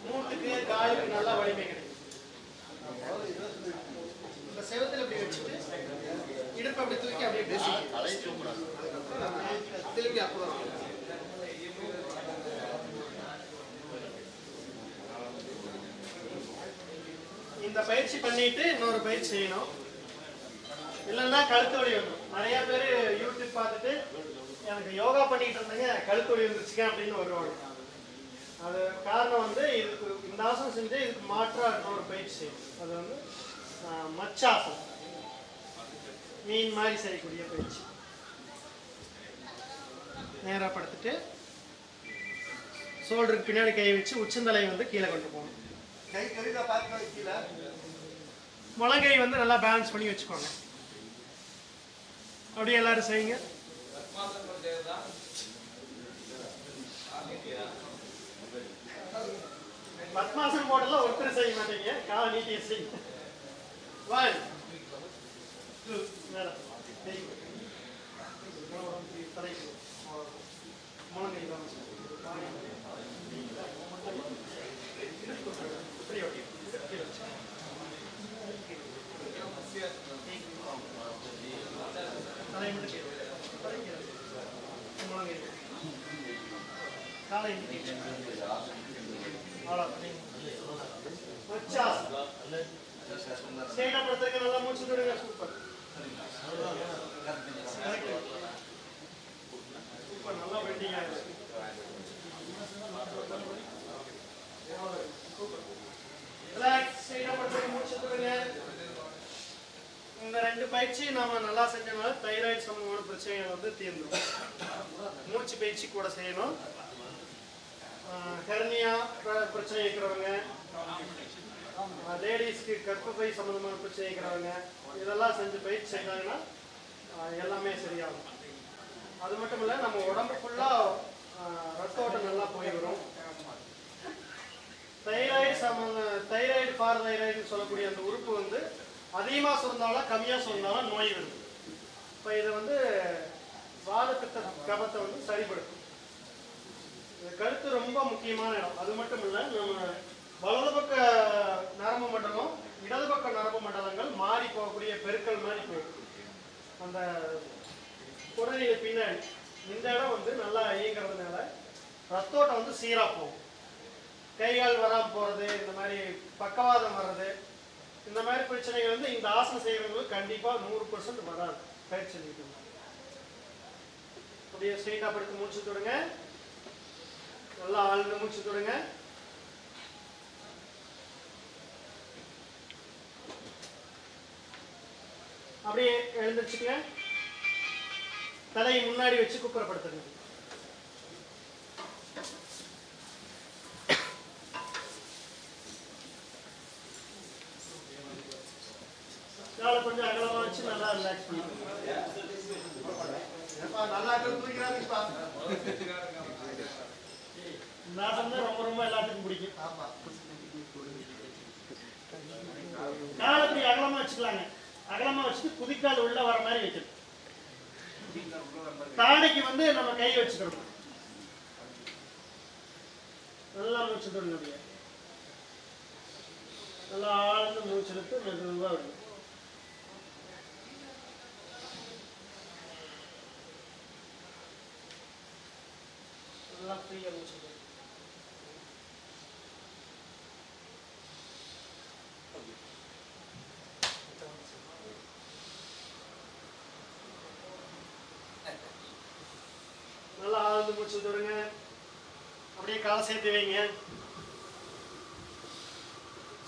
மூட்டுக்கு காலுக்கு நல்லா வலிமை கிடைக்கும். இந்த செவத்தில் இப்படி வச்சுட்டு இடுப்பு அப்படி தூக்கி அப்படியே திரும்பி அப்புறம் இந்த பயிற்சி பண்ணிட்டு இன்னொரு பயிற்சி செய்யணும். இல்லைன்னா கழுத்து வலி வந்துடும். நிறைய பேர் யூடியூப் பார்த்துட்டு எனக்கு யோகா பண்ணிட்டு இருந்தேங்க கழுத்து வலி வந்துருச்சுங்க அப்படின்னு வருவாங்க. அது காரணம் வந்து இதுக்கு இந்த ஆசனம் செஞ்சு இதுக்கு மாற்றாக இருக்கிற ஒரு பயிற்சி செய்யும். அது வந்து மச்சாசனம், மீன் மாதிரி செய்யக்கூடிய பயிற்சி. நேராக படுத்துட்டு ஷோல்டருக்கு பின்னாடி கை வச்சு உச்சந்தலையை வந்து கீழே கொண்டு போகணும். கை கழுத பார்த்து கீழே முழங்கை வந்து நல்லா பேலன்ஸ் பண்ணி வச்சுக்கோங்க. அப்படியே எல்லாரும் செய்யுங்க. பத்மாசனம் போடலாம் ஒருத்தர் செய்ய மாட்டீங்க. காலை நீட்டிய செய்யுங்க. 1 2 மேல தலைக்கு முழங்கை காலை ஸ்டேட்டப்படுத்துறதுக்கு நல்லா மூச்சு விடுங்க. சூப்பர் சூப்பர் நல்லா வெண்டிங் ஆயிடுச்சு. ரிலாக்ஸ் ஸ்டேட்டப்படுத்துறதுக்கு மூச்சு விடுங்க. இந்த 2 பயிற்சி நாம நல்லா செஞ்சனால தைராய்டு சம்பந்தமான பிரச்சனைகள் வந்து தீர்ந்துடும். மூச்சு பயிற்சி கூட செய்யணும். ஹெர்னியா பிரச்சனை இருக்கிறவங்க, லேடிஸ்க்கு கர்ப்பப்பை சம்பந்தமான பிரச்சனை இருக்கிறவங்க இதெல்லாம் செஞ்சு பயிற்சி செய்தாங்கன்னா எல்லாமே சரியாகும். அது மட்டும் இல்லை, நம்ம உடம்பு ஃபுல்லாக ரத்த ஓட்டம் நல்லா போய் வரும். தைராய்டு ஃபார் தைராய்டுன்னு சொல்லக்கூடிய அந்த உறுப்பு வந்து அதிகமாக சொன்னாலும் கம்மியாக சொன்னாலும் நோய் வருது. இப்போ இதை வந்து வாதப்பித்த கபத்தை வந்து சரிப்படுத்தும். கழுத்து ரொம்ப முக்கியமான இடம். அது மட்டும் இல்லை, நம்ம வலது பக்க நரம்பு மண்டலம் இடது பக்க நரம்பு மண்டலங்கள் மாறி போகக்கூடிய பெருக்கள் மாதிரி போகும். அந்த குடலில் பின்னாடி இந்த இடம் வந்து நல்லா இயங்கிறதுனால ரத்தோட்டம் வந்து சீராக போகும். கைகால் வராமல் போகிறது, இந்த மாதிரி பக்கவாதம் வர்றது, இந்த மாதிரி பிரச்சனைகள் வந்து இந்த ஆசனம் செய்கிறவங்களுக்கு கண்டிப்பாக 100% வராது. பயிற்சி செஞ்சுக்கணும். அப்படியே ஸ்ட்ரெயிட்டாக படுத்து மூச்சு தொடுங்க. நல்லா ஆழ்ந்து மூச்சு தொடுங்க. அப்படியே எழுந்திருச்சுக்கங்க. தலையை முன்னாடி வச்சு குப்புறப்படுத்துங்க. காலை கொஞ்சம் அகலமா வச்சு நல்லா ரிலாக்ஸ் பண்ணுங்க. நல்லா தூக்கிறாருப்பா. நாட்டம் தான் ரொம்ப ரொம்ப எல்லாத்துக்கும் பிடிக்கும். ஆமா. காலை இப்படி அகலமா வச்சுக்கலாங்க. அகலமா வச்சுட்டு குதிக்கால் உள்ள வர மாதிரி வைக்கணும். தாடைக்கு வந்து நம்ம கை வச்சுக்கணும். நல்லா மூச்சு விடணும். நல்லா ஆழ்ந்து மூச்சு எடுத்து மெதுவாக விடணும். நல்லா ஃப்ரீயாக மூச்சு விடணும். நல்லா ஆழ்ந்து மூச்சு விடுங்க. அப்படியே காலை சேர்த்து வைங்க.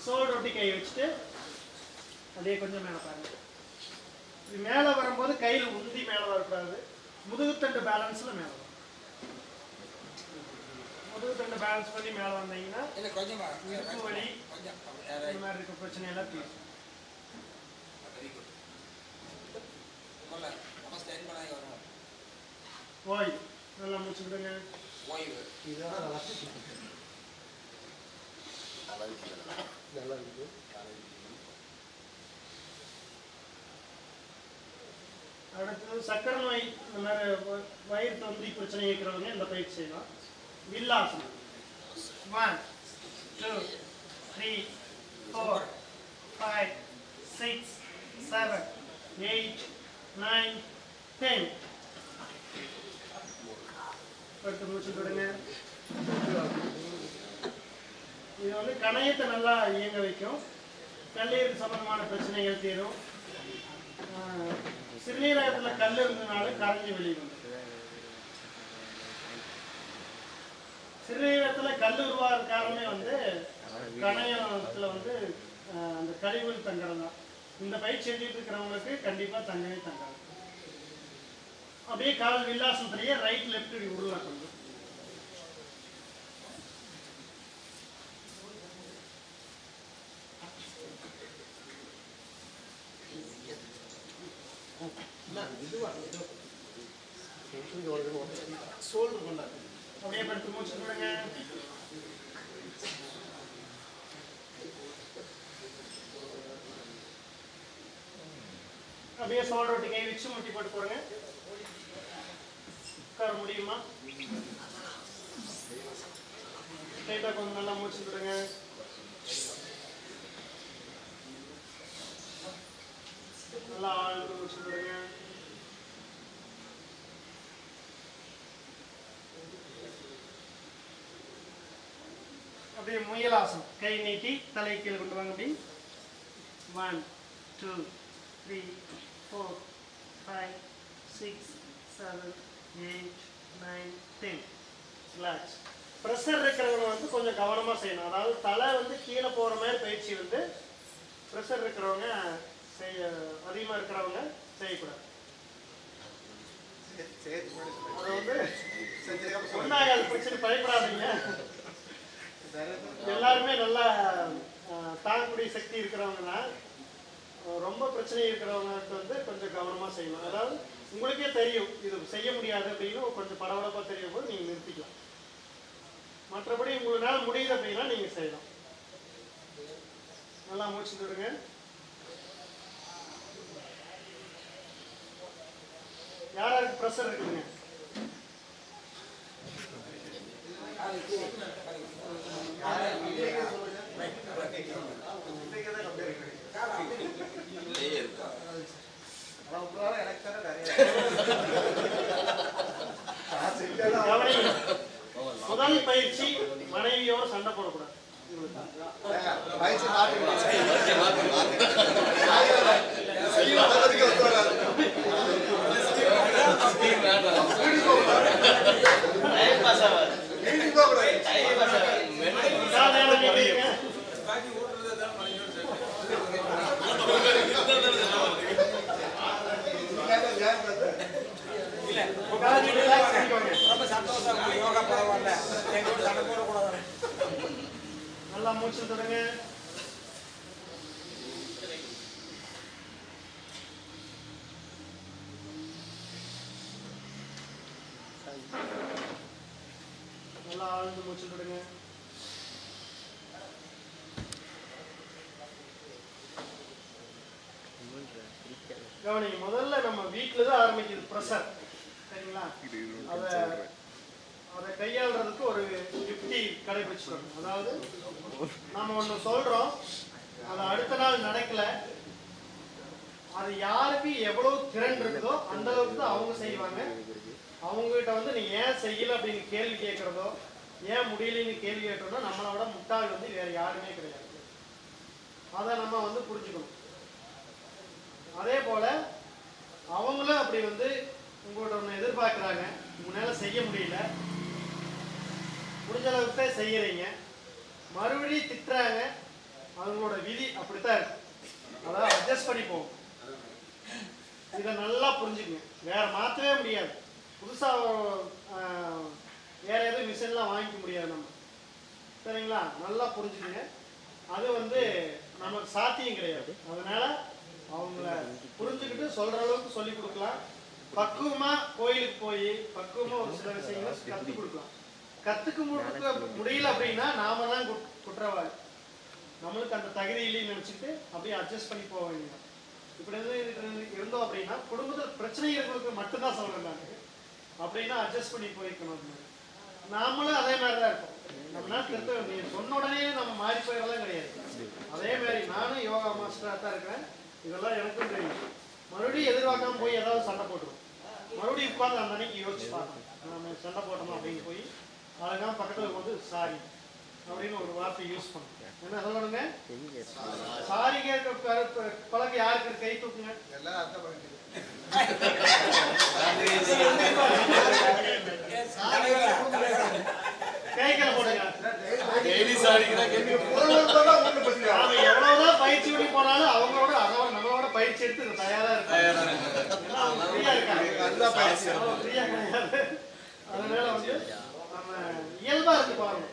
சோல் ரொட்டி கை வச்சுட்டு அப்படியே கொஞ்சம் மேலே பாருங்க. இது மேலே வரும்போது கையில் உந்தி மேலே வரக்கூடாது. முதுகுத்தண்டு பேலன்ஸில் மேலே வரும். முதுகு தண்டை பேலன்ஸ் பண்ணி மேலே வந்தீங்கன்னா இல்லை கொஞ்சம் இடுப்பு வலி கொஞ்சம் இந்த மாதிரி இருக்க பிரச்சனையெல்லாம் தீரும். Very good. நம்ம ஸ்டைல் பண்ணாங்க வரணும். ஓய்வு நல்லா மூச்சு விடுங்க. ஓய்வு. இதெல்லாம் நல்லா இருக்குது. அடுத்தது சக்கரை நோய் இந்த மாதிரி வயிறு தொந்தி பிரச்சனை இருக்கிறவங்க இந்த பயிற்சி செய்யலாம். வில்லாசனம். 1 2 3 4 5 6 7 8 9 10. அடுத்து மூச்சு விடுங்க. இது வந்து கணையத்தை நல்லா இயங்க வைக்கும். கல்லீரல் சம்பந்தமான பிரச்சனைகள் தீரும். சிறுநீரகத்தில் கல் இருந்ததுனால கரைஞ்சி வெளியிடும். சிறுநீரகத்தில் கல் உருவாகிற காரணமே வந்து கணையத்தில் வந்து அந்த கழிவுகள் தங்கிறது தான். இந்த பயிற்சி செஞ்சுட்டு இருக்கிறவங்களுக்கு கண்டிப்பாக தங்கவே தங்காது. அப்படியே கால் வில்லாசத்திலேயே ரைட் லெஃப்ட் உருளை கொஞ்சம். ஷோல்டர் கொண்டாடு. அப்படியே படுத்து மூச்சு விடுங்க. அப்படியே ஷோல்டர் ஒட்டி கை வச்சு முட்டி போட்டு போடுங்க. உட்கார முடியுமா? டைட்டாக கொஞ்சம் நல்லா மூச்சு விடுங்க. நல்லா ஆழ்ந்து மூச்சு விடுங்க. அப்படியே முயலாசனம். கை நீட்டி தலை கீழே கொண்டு வாங்க. அப்படி 1 2 3 4 5 6 7 8 9 10. ரிலாக்ஸ். ப்ரெஷர் இருக்கிறவங்க வந்து கொஞ்சம் கவனமாக செய்யணும். அதாவது தலை வந்து கீழே போகிற மாதிரி பயிற்சி வந்து ப்ரெஷர் இருக்கிறவங்க அதிகமாக இருக்கிறவங்க செய்யக்கூடாது. அது வந்து ஒன்றாகாது பிரச்சனை. பயப்படாதீங்க. எல்லாருமே நல்லா தாங்கக்கூடிய சக்தி இருக்கிறவங்க தான். ரொம்ப பிரச்சனை இருக்கிறவங்களுக்கு வந்து கொஞ்சம் கவனமாக செய்யணும். அதாவது உங்களுக்கே தெரியும் இது செய்ய முடியாது அப்படின்னு கொஞ்சம் பரபரப்பாக தெரியும் போது நீங்கள் நிறுத்திக்கலாம். மற்றபடி உங்களால் முடியுது அப்படின்னா நீங்கள் செய்யலாம். நல்லா மூச்சு விடுங்க. யாராருக்கு ப்ரெஷர் இருக்குதுங்க? முதல் பயிற்சி மனைவியோட சண்டை போடக்கூடாது. ரொம்ப சந்தோஷம். யோகா பரவாயில்ல. எங்களோட சண்டை போடக்கூடாது. நல்லா மூச்சு தொடங்க. நல்லா ஆழ்ந்து மூச்சு விடுங்க. கவனிங்க. முதல்ல நம்ம வீட்டில் தான் ஆரம்பிக்குது ப்ரெஷர். சரிங்களா? அதை கையாளுறதுக்கு ஒரு யுக்தி கடைபிடிச்சிடணும். அதாவது நம்ம ஒன்று சொல்கிறோம், அது அடுத்த நாள் நடக்கல, அது யாருக்கு எவ்வளவு திறன் இருக்குதோ அந்த அளவுக்கு தான் அவங்க செய்வாங்க. அவங்ககிட்ட வந்து நீ ஏன் செய்யலை அப்படின்னு கேள்வி கேட்குறதோ, ஏன் முடியலன்னு கேள்வி கேட்குறதோ நம்மளை விட முட்டாள் வந்து வேறு யாருமே கிடையாது. அதை நம்ம வந்து புரிஞ்சுக்கணும். அதே போல் அவங்களும் அப்படி வந்து உங்கள்கிட்ட ஒன்று எதிர்பார்க்குறாங்க, உங்களால் செய்ய முடியல, முடிஞ்ச அளவுக்கு தான் செய்கிறீங்க, மறுபடியும் திட்டுறாங்க. அவங்களோட விதி அப்படித்தான் இருக்கு. அதாவது அட்ஜஸ்ட் பண்ணி போகும். இதை நல்லா புரிஞ்சுக்கங்க. வேற மாற்றவே முடியாது. புதுசாக வேற எதுவும் மிஷின்லாம் வாங்கிக்க முடியாது நம்ம. சரிங்களா? நல்லா புரிஞ்சுக்கங்க. அது வந்து நமக்கு சாத்தியம் கிடையாது. அதனால அவங்கள புரிஞ்சுக்கிட்டு சொல்ற அளவுக்கு சொல்லி கொடுக்கலாம். பக்குவமா கோயிலுக்கு போய் பக்குவமா ஒரு சில விஷயங்களை கற்றுக் கொடுக்கலாம். கற்றுக்க முடியல அப்படின்னா நாம தான் குற்றவாளி. நம்மளுக்கு அந்த தகுதி இல்லைன்னு நினச்சிட்டு அப்படியே அட்ஜஸ்ட் பண்ணி போக வேண்டியது. இப்படி இருந்தோம் அப்படின்னா குடும்பத்தில் பிரச்சனை இருக்கிறதுக்கு மட்டும்தான் சொல்கிறேன் நான். அப்படின்னா அட்ஜஸ்ட் பண்ணி போயிருக்கணும். நாமளும் அதே மாதிரி தான் இருப்போம். நம்மளால நீ சொன்ன உடனே நம்ம மாறி போயிடலாம் கிடையாது. அதே மாதிரி நானும் யோகா மாஸ்டராக தான் இருக்கிறேன். இதெல்லாம் எனக்கும் தெரியும். மறுபடியும் எதிர்பார்க்காம போய் ஏதாவது சண்டை போட்டுருவோம். மறுபடியும் உட்காந்து அந்த அன்னைக்கு யோசிச்சு பார்க்கணும். நம்ம சண்டை போட்டோம் அப்படின்னு போய் அழகாக பக்கத்தில் வந்து சாரி அப்படின்னு ஒரு வார்த்தை யூஸ் பண்ணும். என்ன சொல்லணுங்க? சாரி கேட்க பழக்கம் யாருக்கு கை தூக்குங்க. எல்லாம் அர்த்தம் பண்ணிட்டு கைகளை போடுங்க. அவங்க எவ்வளவுதான் பயிற்சி பண்ணி போனாலும் அவங்களோட நம்மளோட பயிற்சி எடுத்து தயாரா இருக்காங்க. அதனால வந்து நம்ம இயல்பா இருக்கு பாருங்க.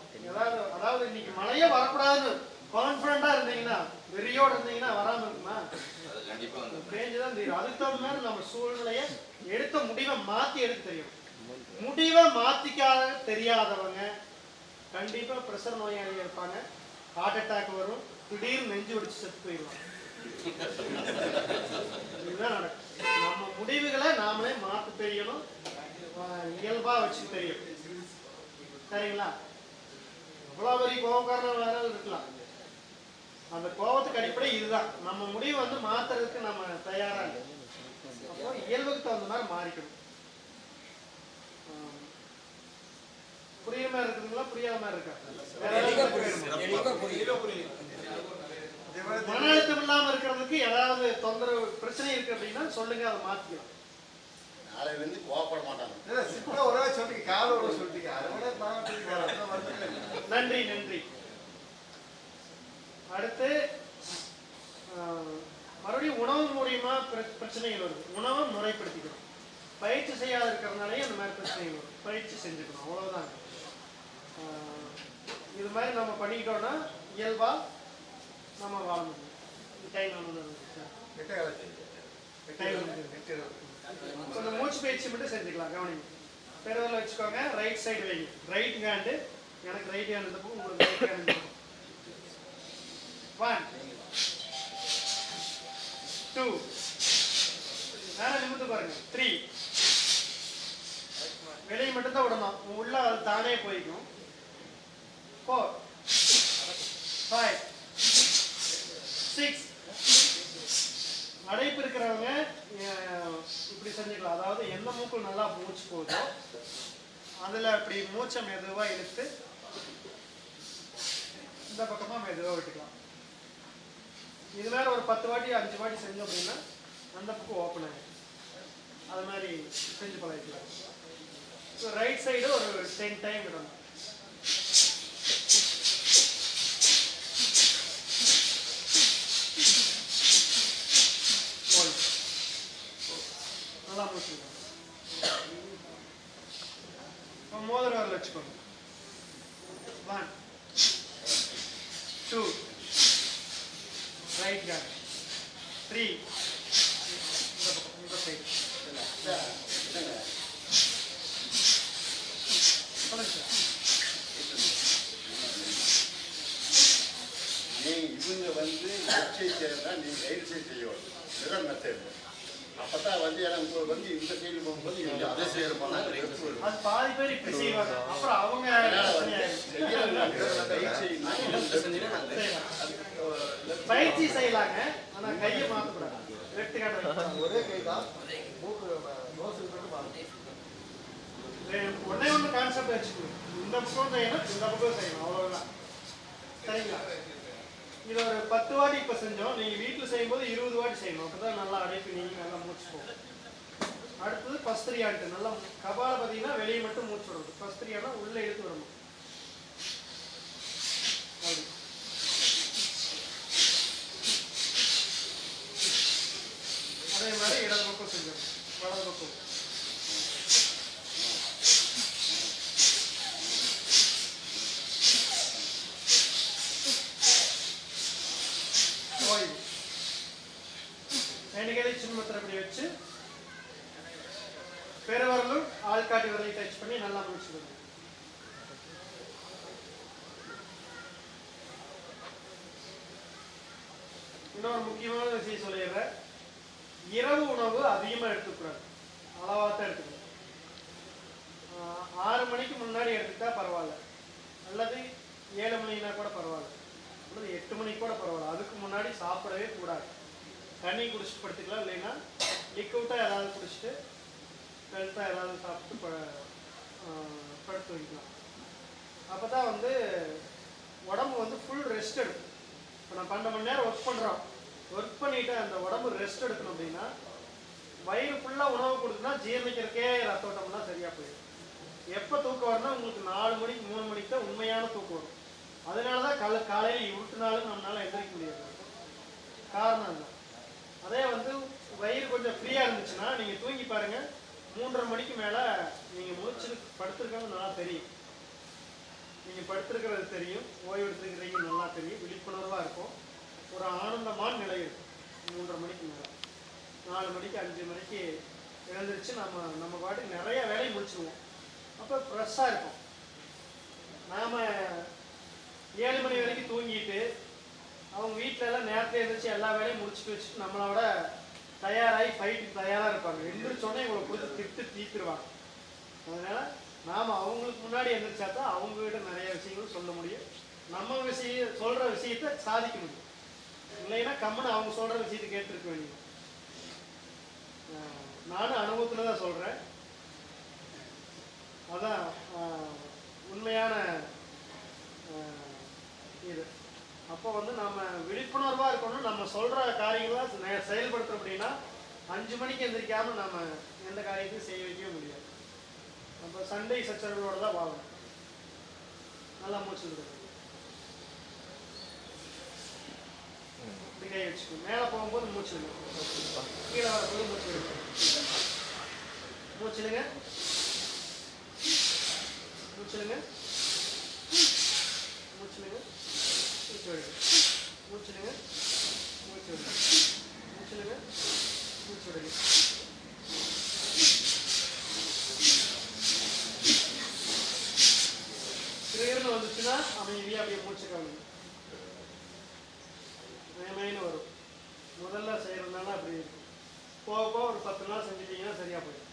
அதாவது இன்னைக்கு மழையே வரக்கூடாதுன்னு கான்பிடண்டா இருந்தீங்கன்னா, வெறியோட இருந்தீங்கன்னா வராம இருக்குமா? பேஞ்சுதான் தெரியும். அதுக்கு தகுந்த மாதிரி நம்ம சூழ்நிலைய எடுத்த முடிவை மாத்தி எடுக்க தெரியும். முடிவை மாத்திக்காத தெரியாதவங்க கண்டிப்பா பிரஷர் நோயாளி இருப்பாங்க. ஹார்ட் அட்டாக் வரும். திடீர்னு நெஞ்சு ஒடிச்சு செத்து போயிடுவாங்க. இதுதான் நடக்கும். நம்ம முடிவுகளை நாமளே மாத்த தெரியணும். இயல்பா வச்சு தெரியும். சரிங்களா? எவ்வளவு பெரிய கோபக்காரன் வேற இருக்கலாம். அந்த கோபத்துக்கு அடிப்படை இதுதான். நம்ம முடிவு வந்து மாத்துறதுக்கு நம்ம தயாரா இல்லை. அப்போ இயல்புக்கு தகுந்த மாதிரி மாறிக்கணும். புரியுற மாதிரி இருக்குதுங்களா? புரியாத மாதிரி இருக்கா? மன அழுத்தம் இல்லாம இருக்கிறதுக்கு ஏதாவது தொந்தரவு பிரச்சனை இருக்கு அப்படின்னா சொல்லுங்க, அதை மாத்திக்கலாம். நாளையில இருந்து கோவப்பட மாட்டாங்க. சிம்பிளா ஒரே சொல்லிட்டீங்க, கால ஒரே சொல்லிட்டீங்க. அதோட நன்றி நன்றி. அடுத்து மறுபடியும் உணவு மூலியமா பிரச்சனைகள் வருது. உணவை முறைப்படுத்திக்கணும். பயிற்சி செய்யாத இருக்கிறதுனாலே அந்த மாதிரி பிரச்சனைகள் வரும். பயிற்சி செஞ்சுக்கணும், அவ்வளவுதான். இது மாதிரி நம்ம பண்ணிக்கிட்டோம்னா இயல்பா நம்ம வாழ முடியும். கொஞ்சம் மூச்சு பயிற்சி மட்டும் செஞ்சுக்கலாம். கவனிங்க. பெருவரில் வச்சுக்கோங்க. ரைட் சைடு வைங்க. ரைட் ஹேண்டு எனக்கு ரைட் ஹேண்ட் இந்த பக்கம், உங்களுக்கு ரைட் ஹேண்ட் இந்த பக்கம். 1 2 மேல நிமிர்ந்து பாருங்க. 3 வெளியே மட்டும் தான் விடணும். உள்ள அது தானே போய்க்கும். 4 5 6 அடைப்பு இருக்கிறவங்க இப்படி செஞ்சுக்கலாம். அதாவது எந்த மூக்கு நல்லா மூச்சு போகுதோ அதுல அப்படி மூச்சை மெதுவா இழுத்து இந்த பக்கமா மெதுவா விட்டுக்கலாம். இது வேற ஒரு 10 வாட்டி 5 வாட்டி செஞ்சோம் அப்படின்னா அந்த பக்கம் ஓப்பன் ஆகும். அது மாதிரி செஞ்சு பழகிக்கலாம். ஸோ ரைட் சைடு ஒரு 10 டைம் விடணும். நல்லா மூச்சு. மோதிர வரல வச்சுக்கோங்க. 1 2 ரைட் ஹேண்ட் 3 இந்த சைடு. இவங்க வந்து லெஃப்ட் சைடு செய்யறதா நீங்க ரைட் சைடு செய்யணும். இதுதான் மெத்தட். அப்பதான் வந்து எனக்கு வந்து இந்த சைடு போகும்போது இவங்க அதை செய்யறப்பாங்க. அது பாதி பேர் இப்படி செய்வாங்க. அப்புறம் அவங்க பயிற்சி செய்யலாங்க. ஆனா கையை மாத்தக்கூடாது. லெஃப்ட் ஹேண்ட் ஒரே கை தான். மூக்கு நோஸ் மட்டும் மாறும். ஒன்னே ஒன்று கான்செப்ட் வச்சுக்கணும். இந்த பக்கம் செய்யணும், இந்த பக்கம் செய்யணும், அவ்வளவுதான். சரிங்களா? இது ஒரு 10 வாட்டி இப்போ செஞ்சோம். நீங்கள் வீட்டில் செய்யும்போது 20 வாட்டி செய்யணும். அப்போ தான் நல்லா அடைப்பு நீங்கள் நல்லா மூச்சு போகும். அடுத்தது பஸ்திரியாட்டு. நல்லா கபால பார்த்தீங்கன்னா வெளியே மட்டும் மூச்சு விடணும். பஸ்திரியானா உள்ளே இழுத்து விடணும். அப்படி அதே மாதிரி இடது பக்கம் செஞ்சோம். வலது பக்கம் ரெண்டு கையில சின்மத்திரம் இப்படி வச்சு பெருவரலும் ஆள்காட்டி விரலை டச் பண்ணி நல்லா மூச்சு விடுங்க. இன்னொரு முக்கியமான விஷயம் சொல்லிடுறேன், இரவு உணவு அதிகமாக எடுத்துக்கூடாது, அளவாக தான் எடுத்துக்கணும். 6 மணிக்கு முன்னாடி எடுத்துக்கிட்டா பரவாயில்ல, அல்லது 7 மணினா கூட பரவாயில்ல, அல்லது 8 மணிக்கு கூட பரவாயில்ல. அதுக்கு முன்னாடி சாப்பிடவே கூடாது. தண்ணி குடிச்சிட்டு படுத்துக்கலாம், இல்லைன்னா லிக்விட்டாக ஏதாவது குடிச்சிட்டு ஹெல்த்தாக ஏதாவது சாப்பிட்டு படுத்து வைக்கலாம். அப்போ தான் வந்து உடம்பு வந்து ஃபுல் ரெஸ்ட் எடுக்கும். இப்போ நான் 12 மணி நேரம் ஒர்க் பண்ணுறோம், ஒர்க் பண்ணிவிட்டு அந்த உடம்பு ரெஸ்ட் எடுக்கணும் அப்படின்னா வயிறு ஃபுல்லாக உணவு கொடுக்குன்னா ஜீரணிக்கிறதுக்கே ரத்தோட்டம்லாம் சரியாக போயிடும். எப்போ தூக்கம் வரணும்னா உங்களுக்கு 4 மணிக்கு 3 மணிக்கு தான் உண்மையான தூக்கம் வரும். அதனால தான் காலையில் இருட்டுனாலும் நம்மளால் எந்திரிக்க முடியாது. காரணம் இல்லை. அதே வந்து வயிறு கொஞ்சம் ஃப்ரீயாக இருந்துச்சுன்னா நீங்கள் தூங்கி பாருங்கள், 3:30 மணிக்கு மேலே நீங்கள் முடிச்சு படுத்துருக்கிறது நல்லா தெரியும். நீங்கள் படுத்துருக்கிறது தெரியும், ஓய்வு எடுத்துக்கிறீங்க நல்லா தெரியும், விழிப்புணர்வாக இருக்கும், ஒரு ஆனந்தமான நிலை இருக்கும். 3:30 மணிக்கு மேலே 4 மணிக்கு 5 மணிக்கு எழுந்திரிச்சு நம்ம பாட்டுக்கு நிறைய வேலையை முடிச்சுடுவோம். அப்போ ஃப்ரெஷ்ஷாக இருக்கும். நாம் 7 மணி வரைக்கும் தூங்கிட்டு அவங்க வீட்டில எல்லாம் நேரத்தை எழுந்திரிச்சு எல்லா வேலையும் முடிச்சுட்டு வச்சுட்டு நம்மளோட தயாராகி ஃபைட்டுக்கு தயாராக இருப்பாங்க. எழுந்திரிச்சோன்னே இவங்களை கொடுத்து தீர்த்துருவாங்க. அதனால் நாம் அவங்களுக்கு முன்னாடி எழுந்திரிச்சா தான் அவங்ககிட்ட நிறைய விஷயங்கள் சொல்ல முடியும், நம்ம சொல்கிற விஷயத்தை சாதிக்க முடியும். இல்லைன்னா கம்முன்னு அவங்க சொல்கிற விஷயத்தை கேட்டுருக்க வேண்டியது. நானும் அனுபவத்தில் தான் சொல்கிறேன். அதான் உண்மையான இது. அப்போ வந்து நம்ம விழிப்புணர்வாக இருக்கணும். நம்ம சொல்கிற காரியங்களை செயல்படுத்துகிறோம் அப்படின்னா 5 மணிக்கு எந்திரிக்காமல் நம்ம எந்த காரியத்தையும் செய்ய வைக்கவே முடியாது. அப்போ சண்டை சச்சரவுகளோடு தான் வாங்கணும். நல்லா மூச்சு விடுறது, இப்படி கை வச்சுக்கணும். மேலே போகும்போது மூச்சு விடுங்க, கீழே வரும்போது மூச்சு விடுங்க. மூச்சுடுங்க, மூச்சுடுங்க, மூச்சுடுங்க, மூச்சு விடுங்க, மூச்சுடுங்க, மூச்சு விடுங்க, மூச்சுடுங்க, மூச்சு விடுங்க. திடீர்னு வந்துச்சுன்னா அமைதியாக அப்படியே மூச்சு காணுங்க. மேமைன்னு வரும். முதல்ல செய்கிறதுனால அப்படி இருக்கும். போக போக ஒரு 10 நாள் செஞ்சுட்டீங்கன்னா சரியாக போயிடும்.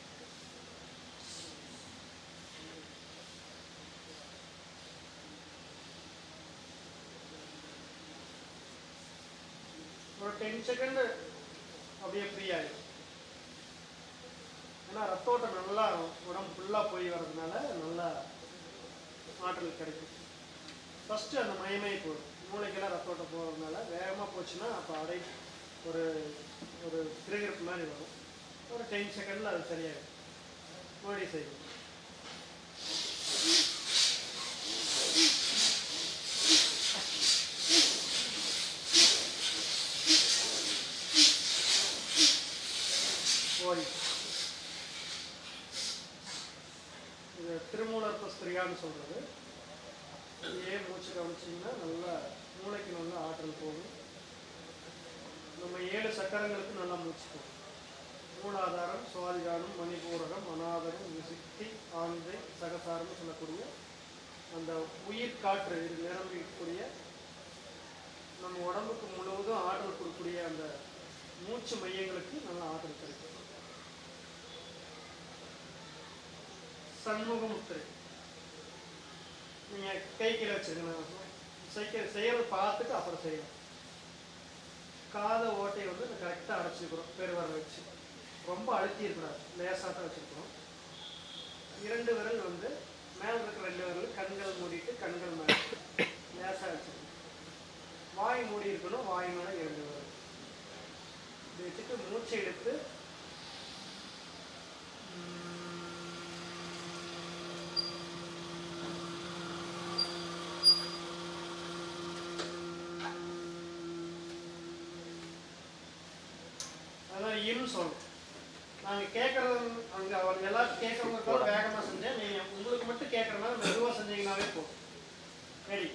ஒரு 10 செகண்ட் அப்படியே ஃப்ரீ ஆகிடும். ஏன்னா ரத்தோட்டம் நல்லா உடம்பு ஃபுல்லாக போய் வர்றதுனால நல்லா ஆற்றல் கிடைக்கும். ஃபஸ்ட்டு அந்த மயமே போடும், மூளைக்கெல்லாம் ரத்தோட்டம் போகிறதுனால வேகமாக போச்சுன்னா அப்போ அடை ஒரு ஒரு கிரிகிரப்பு மாதிரி வரும். ஒரு 10 செகண்டில் அது சரியாயிடும். மறுபடியும் செய்யும். ஓடி இது திருமூலர் பஸ்திரியான்னு சொல்கிறது. இதே மூச்சு கவனிச்சிங்கன்னா நல்லா மூளைக்கு நல்லா ஆற்றல் போகும். நம்ம 7 சக்கரங்களுக்கு நல்லா மூச்சு போகும். மூலாதாரம், சுவாதிகாரம், மணிபூரகம், அநாதரம், விசுக்தி, ஆந்தை, சகசாரம்னு சொல்லக்கூடிய அந்த உயிர் காற்று இது நிரம்பிக்கூடிய நம்ம உடம்புக்கு முழுவதும் ஆற்றல் கொடுக்கக்கூடிய அந்த மூச்சு மையங்களுக்கு நல்லா ஆற்றல் கிடைக்கும். சண்முக முத்திரை நீங்கள் கை கீழே வச்சுருக்கணும். செய்யறது பார்த்துட்டு அப்புறம் செய்யணும். காதை ஓட்டையை வந்து கரெக்டாக அடைச்சிக்கிறோம். பெருவரல் வச்சு ரொம்ப அழுத்தி இருக்கக்கூடாது, லேசாக தான் வச்சுருக்கணும். 2 விரல் வந்து மேலே இருக்கிற 2 விரல் கண்கள் மூடிட்டு கண்கள் மேலே லேசாக வச்சுருக்கணும். வாய் மூடி இருக்கணும், வாய் மேலே 2 விரல் இப்படி வச்சுட்டு மூச்சை எடுத்து இன்னு சொல்லணும். நாங்கள் கேட்குறது அங்கே அவங்க எல்லாரும் கேட்குறவங்களுக்காக வேகமாக செஞ்சேன். நீங்கள் உங்களுக்கு மட்டும் கேட்குறதுனால மெதுவாக செஞ்சீங்கன்னாவே போதும். ரெடி.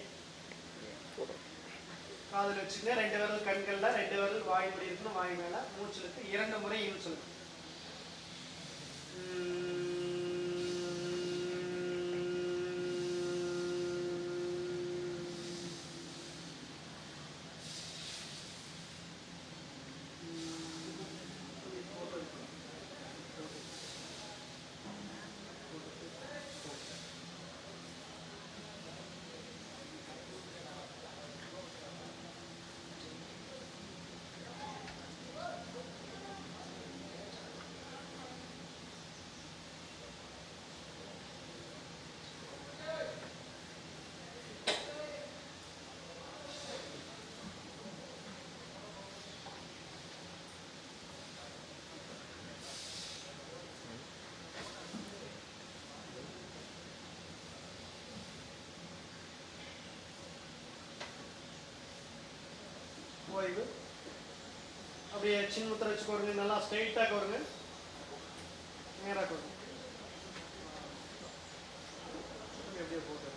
காதில் வச்சுங்க, 2 விரல் கண்களில், 2 விரல் வாய் இப்படி இருக்கணும், வாய் மேலே மூச்சு இழுத்து 2 முறை இழுத்து இழுத்து. ஓய்வு. அப்படியே சின்ன முத்திரை வச்சுக்கோருங்க, நல்லா ஸ்ட்ரைட்டாக வருங்க, நேராக வருங்க. அப்படியே போட்டு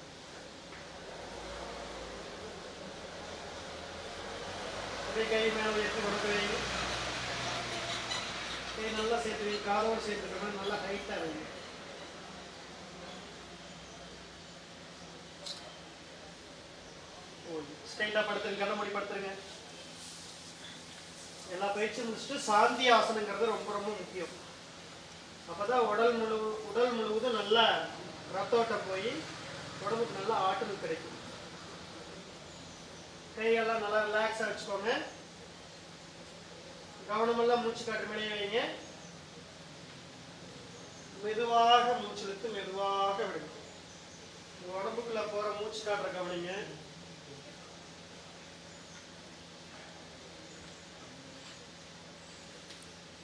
அப்படியே கை மேலே எடுத்து கொடுக்க வைங்க. கை நல்லா சேர்த்து வைங்க, காலோடு சேர்த்துக்கிற மாதிரி நல்லா ஹைட்டாக வைங்க. ஸ்ட்ரைட்டாக படுத்துருங்க, கண்ண மூடி படுத்துருங்க. எல்லா பயிற்சியும் முடிச்சுட்டு சாந்தி ஆசனங்கிறது ரொம்ப ரொம்ப முக்கியம். அப்பதான் உடல் முழுவதும் நல்லா ரத்தோட்டம் போய் உடம்புக்கு நல்லா ஆற்றல் கிடைக்கும். கையெல்லாம் நல்லா ரிலாக்ஸாக வச்சுக்கோங்க. கவனமெல்லாம் மூச்சு காற்று மேலே வைங்க. மெதுவாக மூச்சு இழுத்து மெதுவாக விடுங்க. உடம்புக்குள்ள போற மூச்சு காற்றை கவனிங்க.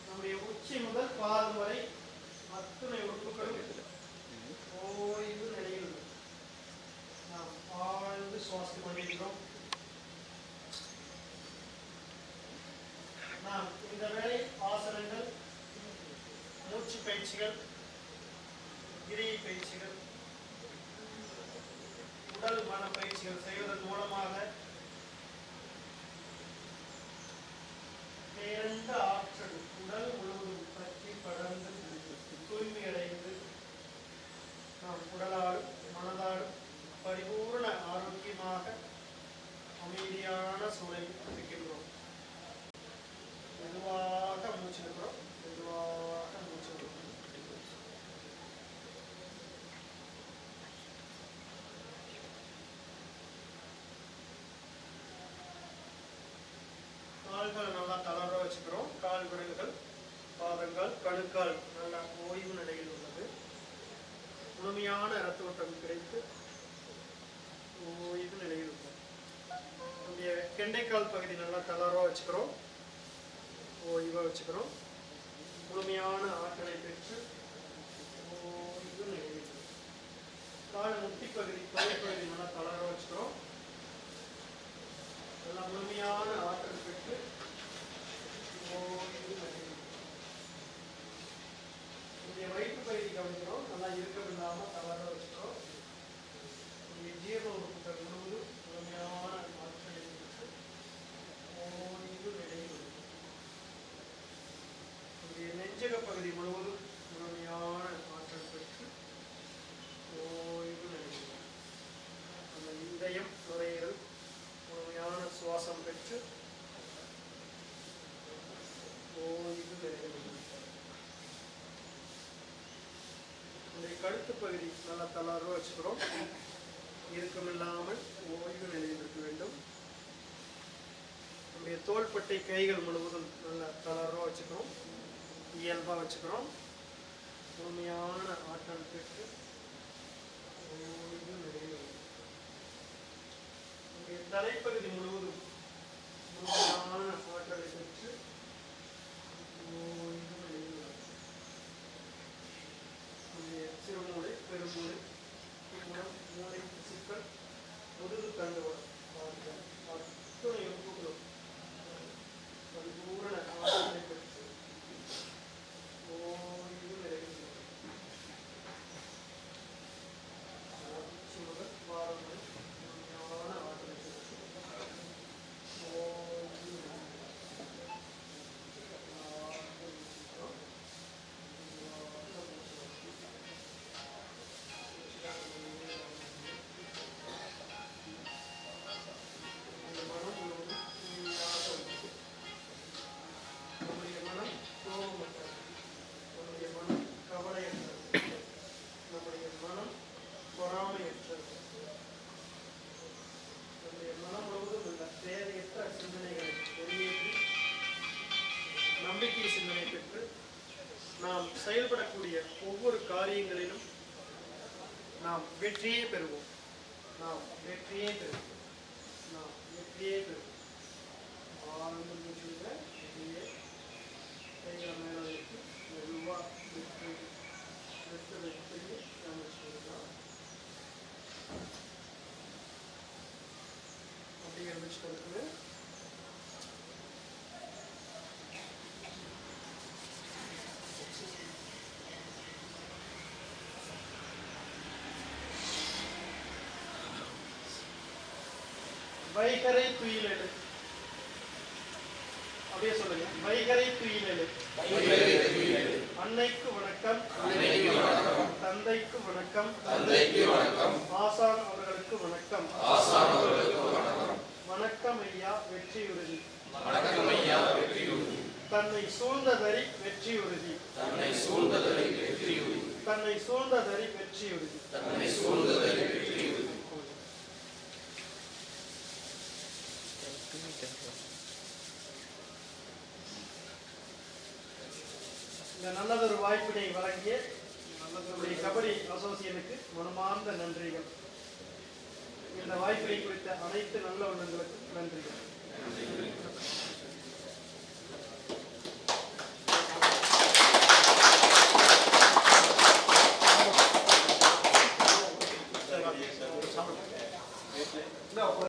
நம்முடைய உச்சி முதல் பாதம் வரை அத்தனை உறுப்புகளும் ஓய்வு நிலையில் நாம் ஆழ்ந்து சுவாசித்துக் கொண்டிருக்கிறோம். நாம் இந்த வேளை ஆசனங்கள், மூச்சு பயிற்சிகள், கிரியை பயிற்சிகள், உடல் மன பயிற்சிகள் செய்வதன் மூலமாக பேரண்ட ஆற்றல் உடல் முழுவதும் பற்றி படர்ந்து தூய்மையடைந்து நாம் உடலாலும் மனதாலும் பரிபூர்ண ஆரோக்கியமாக அமைதியான சூழலில் இருக்கின்றோம். மெதுவாக மூச்சு எடுக்கிறோம், மெதுவாக மூச்சு விடுறோம். கால்கள் நல்லா தளர வச்சுக்கிறோம். கால் விரல்கள், பாதங்கள், கணுக்கால் நல்லா ஓய்வு நிலையில் உள்ளது. முழுமையான இரத்த ஓட்டம் கிடைத்து ஓய்வு நிலையில் உள்ளது. நம்முடைய கெண்டைக்கால் பகுதி நல்லா தளர வச்சுக்கிறோம், ஓய்வாக வச்சுக்கிறோம். முழுமையான ஆற்றலை பெற்று ஓய்வு நிலையில் உள்ளது. கால் முட்டி பகுதி, தொலைப்பகுதி நல்லா தளர வச்சுக்கிறோம். நல்லா முழுமையான ஆற்றல் பெற்று ஓய்வு நிலையில். இங்கே வயிற்று பகுதி கவனிக்கிறோம், நல்லா இறுக்கம் இல்லாமல் தளர வச்சுக்கிறோம். இங்கே ஜீரண உறுப்புகள் முழுவதும் முழுமையான ஆற்றலை பெற்று ஓய்வு நிலையில் உள்ளது. இங்கே நெஞ்சக பகுதி முழுவதும் முழுமையான ஆற்றல் பெற்று ஓய்வு நிலையில் உள்ளது. அந்த இதயம், நுரையீரல் முழுமையான சுவாசம் பெற்று ஓய்வு நிலையில் உள்ளது. இந்த கழுத்து பகுதி நல்லா தளர்வா வச்சுக்கிறோம். இறுக்கம் இல்லாமல் ஓய்வு நிலையில் இருக்க வேண்டும். நம்முடைய தோள்பட்டை, கைகள் முழுவதும் நல்லா தளர்வா வச்சுக்கிறோம், இயல்பா வச்சுக்கிறோம். முழுமையான ஆற்றல் பெற்று ஓய்வு நிலையில் உள்ளது. நம்முடைய தலைப்பகுதி முழுவதும் முழுமையான ஆற்றலை பெற்று ஓய்வு நிலையில் உள்ளது. சிறுமூளை, பெருமூளை, பின்புறம், மூளை, சிக்கல், முதுகு தண்டுவடம் அத்துணை உறுப்புகளும் பரிபூரண ஆற்றலை பெற்று ஓய்வு நிலையில் உள்ளது. உச்சி முதல் பாதம் வரை முழுமையான ஆற்றலை பெற்று ஓய்வு நிலையில். நம்பிக்கை சிந்தனை பெற்று நாம் செயல்படக்கூடிய ஒவ்வொரு காரியங்களிலும் நாம் வெற்றியே பெறுவோம். நாம் வெற்றியே பெறுவோம். நாம் வெற்றியே பெறுவோம். ஆழ்ந்த மூச்சுல அப்படியே கைகளை மேலே வைத்து மெதுவாக வெற்றி வெற்றி வெற்றி காமிச்சுக்கலாம். அப்படியே வச்சு கொடுக்குது. வைகரை துயிலெழு. அப்படியே சொல்லுங்க. வைகரை துயிலெழு. அன்னைக்கு வணக்கம். தந்தைக்கு வணக்கம். ஆசான் அவர்களுக்கு வணக்கம். வணக்கம் ஐயா வெற்றியுறுதி. தன்னை சூழ்ந்ததறி வெற்றியுறுதி. தன்னை சூழ்ந்ததறி வெற்றியுறுதி. இந்த நல்லதொரு வாய்ப்பினை வழங்கிய நம்முடைய கபடி அசோசியேஷனுக்கு மனமார்ந்த நன்றிகள். இந்த வாய்ப்பினை குறித்த அனைத்து நல்ல உள்ளங்களுக்கும் நன்றிகள்.